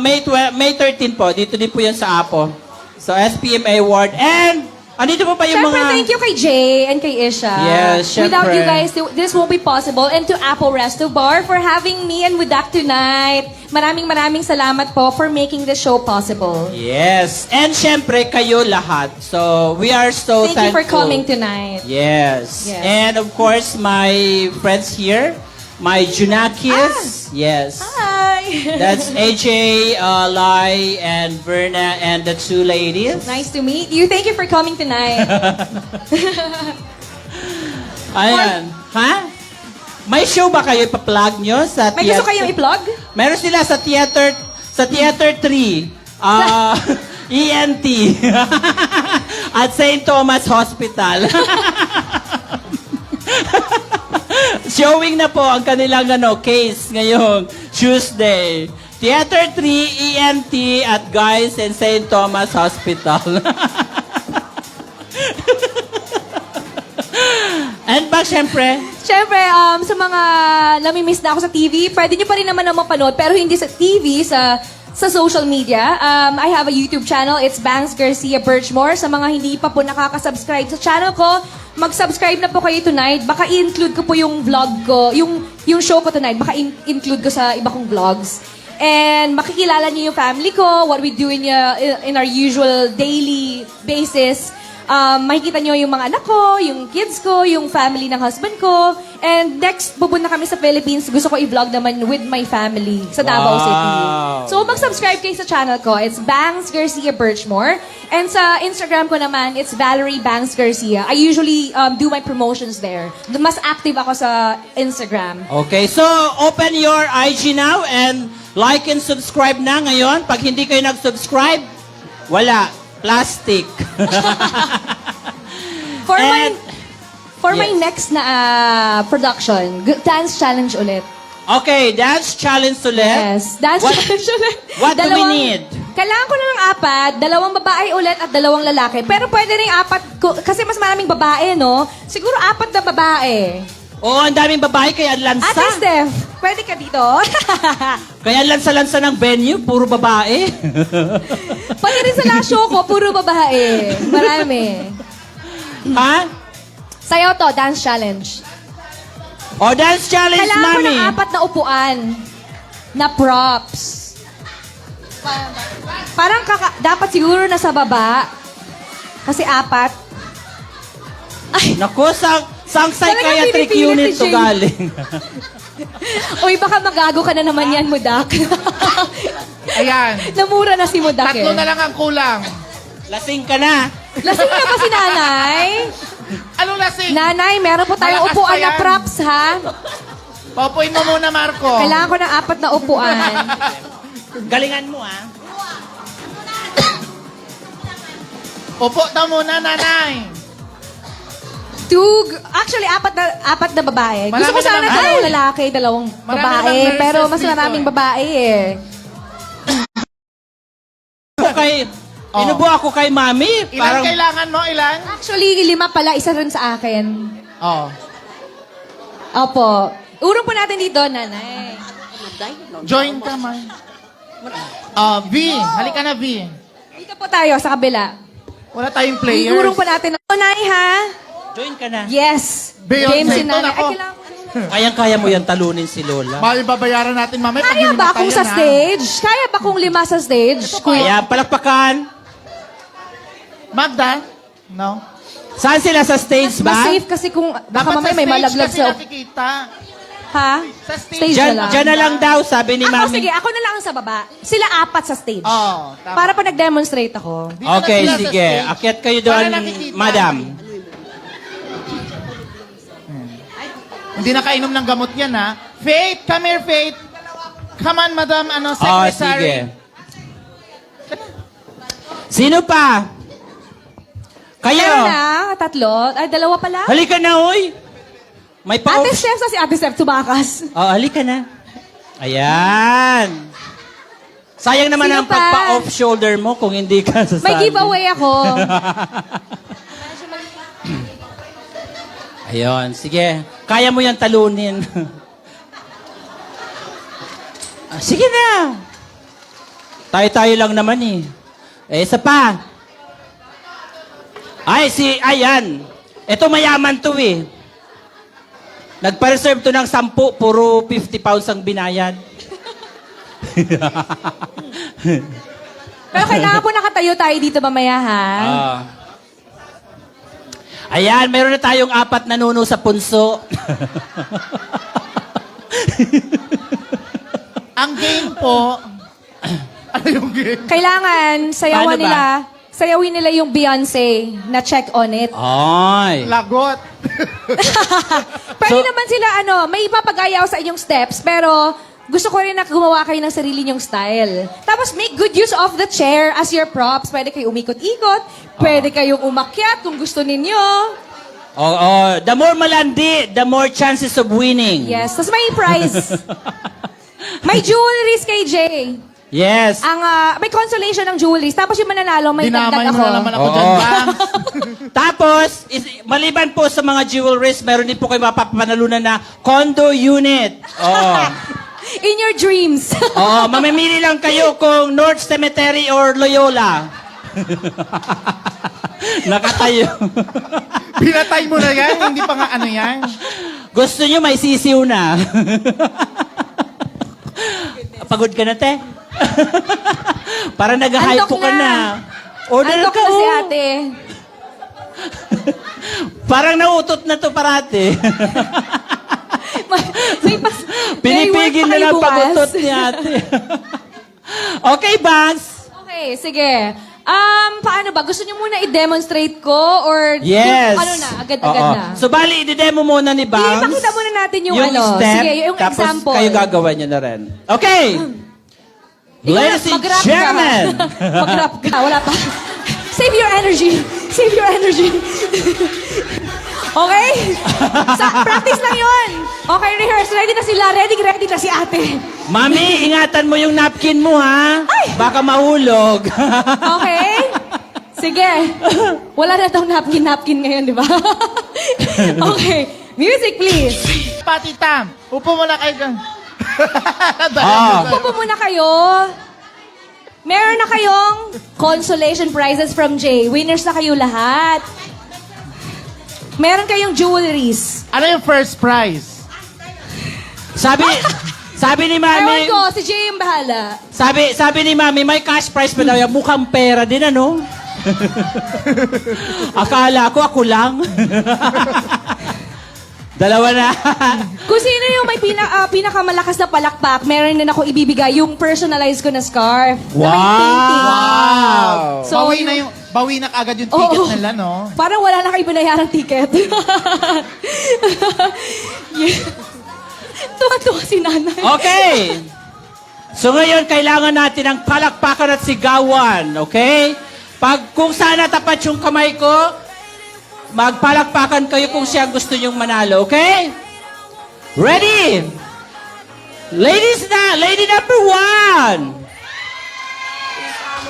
May 13 po. Dito din po yan sa Apo. So SPMA Award. And andito po pa yung Siyempre, mga... thank you kay Jay and kay Isha. Yes, Without syempre. you guys, this won't be possible. And to Apple Resto Bar for having me and Mudak tonight. Maraming salamat po for making the show possible. Yes. And syempre, kayo lahat. So, we are so Thank you for thankful. coming tonight. Yes. Yes. And of course, my friends here, my Junakis. Yes. Hi! That's AJ, Lai, and Verna, and the two ladies. Nice to meet you. Thank you for coming tonight. Ayan. Ha? May show ba kayo ipa-plug nyo sa May gusto kayong i-plug? Meron sila sa Theater 3. ENT. At St. Thomas Hospital. Showing na po ang kanilang case ngayong Tuesday. Theater 3, ENT at Guys and St. Thomas Hospital. And ba, syempre, Siyempre, sa mga namimiss na ako sa TV, pwede nyo pa rin naman na mapanood, pero hindi sa TV, sa social media. I have a YouTube channel. It's Bangs Garcia Birchmore. Sa mga hindi pa po nakaka-subscribe sa channel ko, mag-subscribe na po kayo tonight. Baka i-include ko po yung vlog ko, yung show ko tonight, baka include ko sa iba kong vlogs. And makikilala niyo yung family ko, what we do in our usual daily basis. Makikita nyo yung mga anak ko, yung kids ko, yung family ng husband ko. And next, pupunta kami sa Philippines. Gusto ko i-vlog naman with my family sa Davao City. So, mag-subscribe kayo sa channel ko. It's Bangs Garcia Birchmore. And sa Instagram ko naman, it's Valerie Bangs Garcia. I usually do my promotions there. Mas active ako sa Instagram. okay, so open your IG now and like and subscribe na ngayon. Pag hindi kayo nag-subscribe, wala. Plastic. For my Yes. next na production, dance challenge ulit. Okay, dance challenge ulit. Yes, dance challenge ulit. What do we need? Kailangan ko na ng 4, 2 babae ulit at 2 lalaki. Pero pwede rin 4, kasi mas maraming babae, no? Siguro 4 na babae. Oo, ang daming babae, kaya lansa. Ate Steph, pwede ka dito? Kaya lansa-lansa ng venue, puro babae. Pati rin sa last show ko, puro babae. Marami. Ha? Sayo to, dance challenge. O, dance challenge, Kailangan ko mami. ng 4 na upuan na props. Parang dapat siguro nasa baba. Kasi 4. Naku, sang psychiatric pinipilit unit si to Jane. galing. Uy, baka magago ka na naman yan, Mudak. Ayan. Namura na si Mudak 3 na lang ang kulang. Lasing ka na. Lasing na ba si nanay? Anong lasing? Nanay, meron po tayong Malakas upuan pa na yan. props, ha? Popoyin mo muna, Marco. Kailangan ko ng 4 na upuan. Galingan mo, ha? Upo na muna, nanay. Actually, 4 na babae. Gusto Marami ko sana na lang- 2 lalaki, 2 Marami babae. na lang Pero nurses mas dito, maraming eh. babae, eh. Inubo ako kay mami. Ilan kailangan mo? Ilan? Actually, 5 pala, isa rin sa akin. Oh. Opo. Urong po natin dito, nanay. Join ka, man. V. Halika na, V. Dito po tayo, sa kabila. Wala tayong players. Urong po natin. Nanay, ha? Join ka na. Yes. Beyonce Game si to, nanay. nako. Ay, kailangan. Kayang-kaya mo yan talunin si Lola. Mahal babayaran natin, mamaya. pag Kaya hindi ba akong matayan, sa ha? stage? Kaya ba akong 5 sa stage? Kaya palakpakan. Magda? No? Saan sila sa stage Mas ba? safe kasi kung baka Dapat mamaya sa may stage malaglag kasi sa... nakikita. Ha? Sa stage. Stage na lang. Diyan na lang daw, sabi ni Ako, mami. sige, ako na lang ang sa baba. Sila 4 sa stage. Oh, tama. Para pa nag-demonstrate ako. Dito na Okay, sila sa sige. stage. Akyat kayo Para doon, nakikita. madam. Hindi nakainom ng gamot yan, ha? Faith, come here, Faith. Come on, madam, Oh, secretary. sige. Sino pa? Meron Kayo. na, 3. Ay, 2 pala. Halika na, oy. May pa Ate Chef, sa si Ate Chef, tumakas. Oh, halika na. Ayan. Sayang naman Sino ang pa? pagpa-off shoulder mo kung hindi ka sasali. May giveaway ako. Ayun, sige. Kaya mo yan talunin. Sige na. Tayo-tayo lang naman eh. Isa pa. Ayan. Ito mayaman to eh. Nagpa-reserve to ng 10, puro 50 pounds ang binayad. Pero kailangan po nakatayo tayo dito mamaya, ha? Ayan, meron na tayong 4 na nuno sa punso. Ang game po. Ano yung game? Kailangan Paano sayawan ba? nila. Sayawin nila yung Beyonce na Check on It. Ay. Lagot. Pwede naman sila, may ipapagayaw sa inyong steps, pero gusto ko rin na gumawa kayo ng sarili nyong style. Tapos make good use of the chair as your props. Pwede kayo umikot-ikot, pwede kayong umakyat kung gusto ninyo. The more malandi, the more chances of winning. Yes, tapos may prize. May jewelries kay Jay. Yes. May consolation ng jewelries. Tapos yung mananalo, may Dinamay dagdag mo ako. na naman ako Oo. dyan, Bangs. Tapos, maliban po sa mga jewelries, meron din po kayo mapapanalunan na condo unit. Oh. In your dreams. Oo, mamimili lang kayo kung North Cemetery or Loyola. Nakatayo. Pinatay mo na yan, hindi pa nga ano yan. Gusto nyo may sisiw na. Pagod ka na, te? Parang nag-hype Antok po ka na. Order Antok ka, na si oh. ate. Parang nautot na to parate. Pinipigil na lang pag-utot ni ate. Okay, Bangs. Okay, sige. Paano ba? Gusto niyo muna i-demonstrate ko or Yes. ano na, agad-agad Oo. na? So, bali, i-demo muna ni Bangs. Ipakita muna natin yung step, sige, yung tapos example. kayo gagawa niyo na rin. Okay. Ikaw Ladies and mag-rap ka. gentlemen. Mag-rap ka, wala pa. Save your energy. Save your energy. Okay? Practice lang yun. Okay, rehearse. Ready na sila. Ready na si ate. Mami, ingatan mo yung napkin mo, ha? Ay! Baka mahulog. Okay? Sige. Wala na daw napkin ngayon, di ba? Okay. Music, please. Pati Tam, upo muna kayo dyan. Upo muna kayo. Meron na kayong consolation prizes from Jay. Winners na kayo lahat. Meron kayong jewelries. Ano yung first prize? Sabi ni Ewan Mami, ko, si Jay yung bahala. sabi ni Mami, may cash prize pa daw. yan. Mukhang pera din, ano? Akala ko, ako lang. Dalawa na. Kung sino yung may pinakamalakas na palakpak, meron din ako ibibigay yung personalized ko na scarf. Na may painting. Wow! So, Bawi na agad yung ticket Oo. nila, no? Parang wala na kayo binayarang ticket. Tuwa-tuwa si nanay. Okay. So ngayon, kailangan natin ng palakpakan at sigawan. Okay? Kung sana tapat yung kamay ko, magpalakpakan kayo kung siya gusto nyong manalo. Okay? Ready? Lady number 1.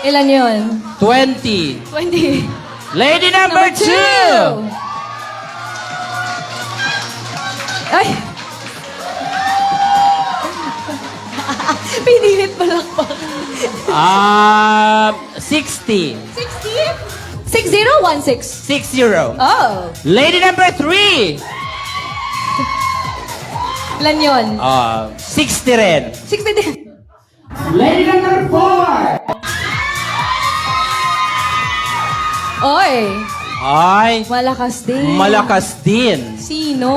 Ilan yun? 20. 20. Lady number 2. Ay! Pinilit palakpak. 60. 60? 6016. 60. Oh. Lady number 3. Ilan yun? 60 rin. 60 din. Lady number 4. Oy! Ay, Malakas din. malakas din. Sino?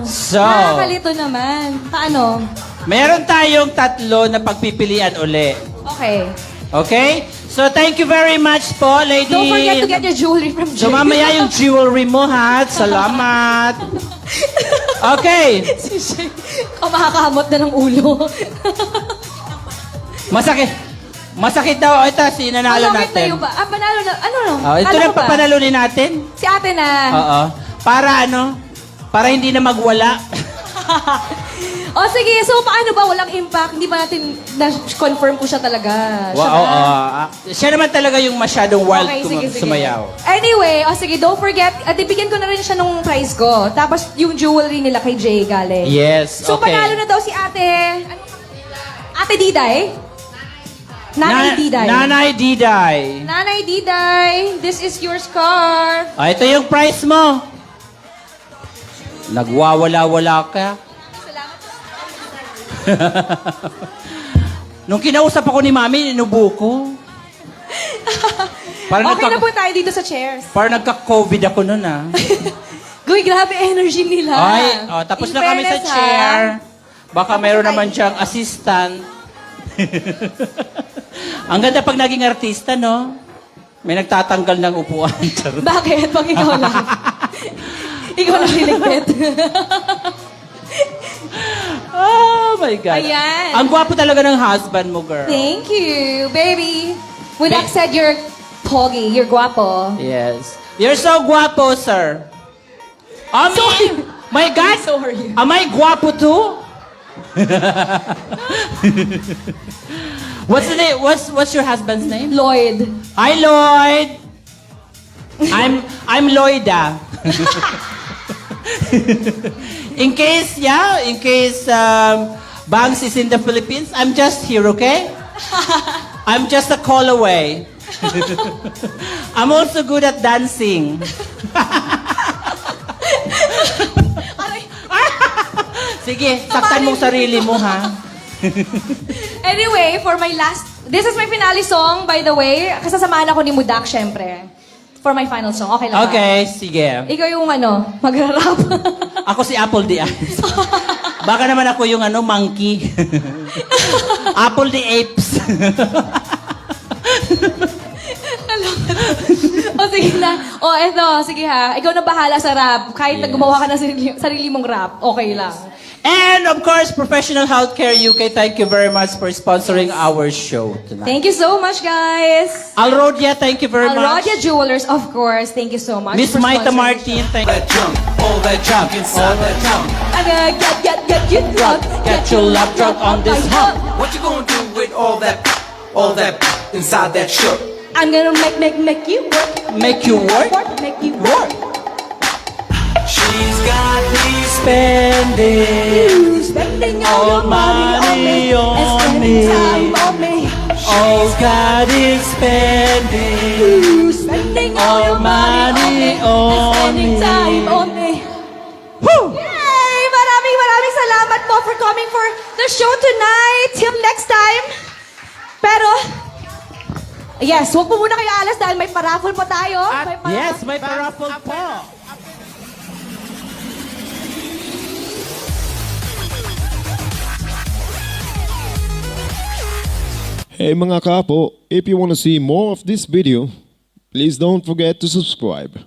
So, Nakakalito naman. Paano? meron tayong 3 na pagpipilian uli. Okay. Okay? So, thank you very much po, lady. Don't forget to get your jewelry from Jay. So, mamaya yung jewelry mo, ha? Salamat. Okay. Si Jay, kumakakamot na ng ulo. Masakit daw. Ito, sinanalo Masakit na natin. yung ba? Panalo na. Ano no? Ito Kala na ko ba? papanalunin natin. Si ate na. Oo. Para ano? Para hindi na magwala. O sige, so paano ba walang impact? Hindi ba natin na-confirm ko siya talaga? Siya Wow, ba? siya naman talaga yung masyadong wild Okay, sige. sumayaw. Anyway, sige, don't forget, ibigyan ko na rin siya nung prize ko. Tapos yung jewelry nila kay Jay galing. Yes, So okay. panalo na daw si ate. Ate Diday? Nanay Diday. Nanay Diday. Nanay Diday, this is your scarf. Ito yung price mo. Nagwawala-wala ka. Nung kinausap ako ni Mami, inubo ko. Okay na po tayo dito sa chairs. Parang nagka-COVID ako nun, ah. Guy, grabe energy nila. Ay, tapos In na kami sa fairness, chair. ha? Baka meron naman siyang assistant. Ang ganda pag naging artista, no? May nagtatanggal ng upuan. Charot. Bakit? Pag ikaw lang. Ikaw lang niligpit. my God. Ayan. Ang gwapo talaga ng husband mo, girl. Thank you, baby. Without said you're pogi, you're guapo. Yes. You're so guapo, sir. My God. So are you. Am I guapo too? What's the name? What's your husband's name? Lloyd. Hi, Lloyd. I'm Lloyda. in case Bangs is in the Philippines, I'm just here, okay? I'm just a call away. I'm also good at dancing. Sige, saktan mong sarili mo, ha? Anyway, for my last... This is my finale song, by the way. Kasasamahan ako ni Mudak, syempre. For my final song. Okay lang ba? Okay, sige. Ikaw yung magra-rap. Ako si Apple the Apes. Baka naman ako yung monkey. Apple the Apes. O sige na. O eto, sige ha. Ikaw na bahala sa rap. Kahit na gumawa ka ng sarili mong rap, okay lang. And of course, Professional Healthcare UK, thank you very much for sponsoring our show tonight. Thank you so much, guys. Alrodia, thank you very much. Alrodia Jewelers, of course. Thank you so much. Miss for Maita sponsoring. Martin, thank you. All that junk inside that junk. I'm gonna get you drunk. Get your love drunk on this hump. What you gonna do with all that inside that shirt? I'm gonna make you work. Make you work. Make you work. She's got me Spending all your money on on me. And spending time on me. All God is spending. Spending all your money on me. And spending time on me. Yay! Maraming salamat po for coming for the show tonight. Till next time. Pero, yes, huwag po muna kayo alas dahil may paraffle pa tayo. Yes, may paraffle po. Hey mga kapo, if you want to see more of this video, please don't forget to subscribe.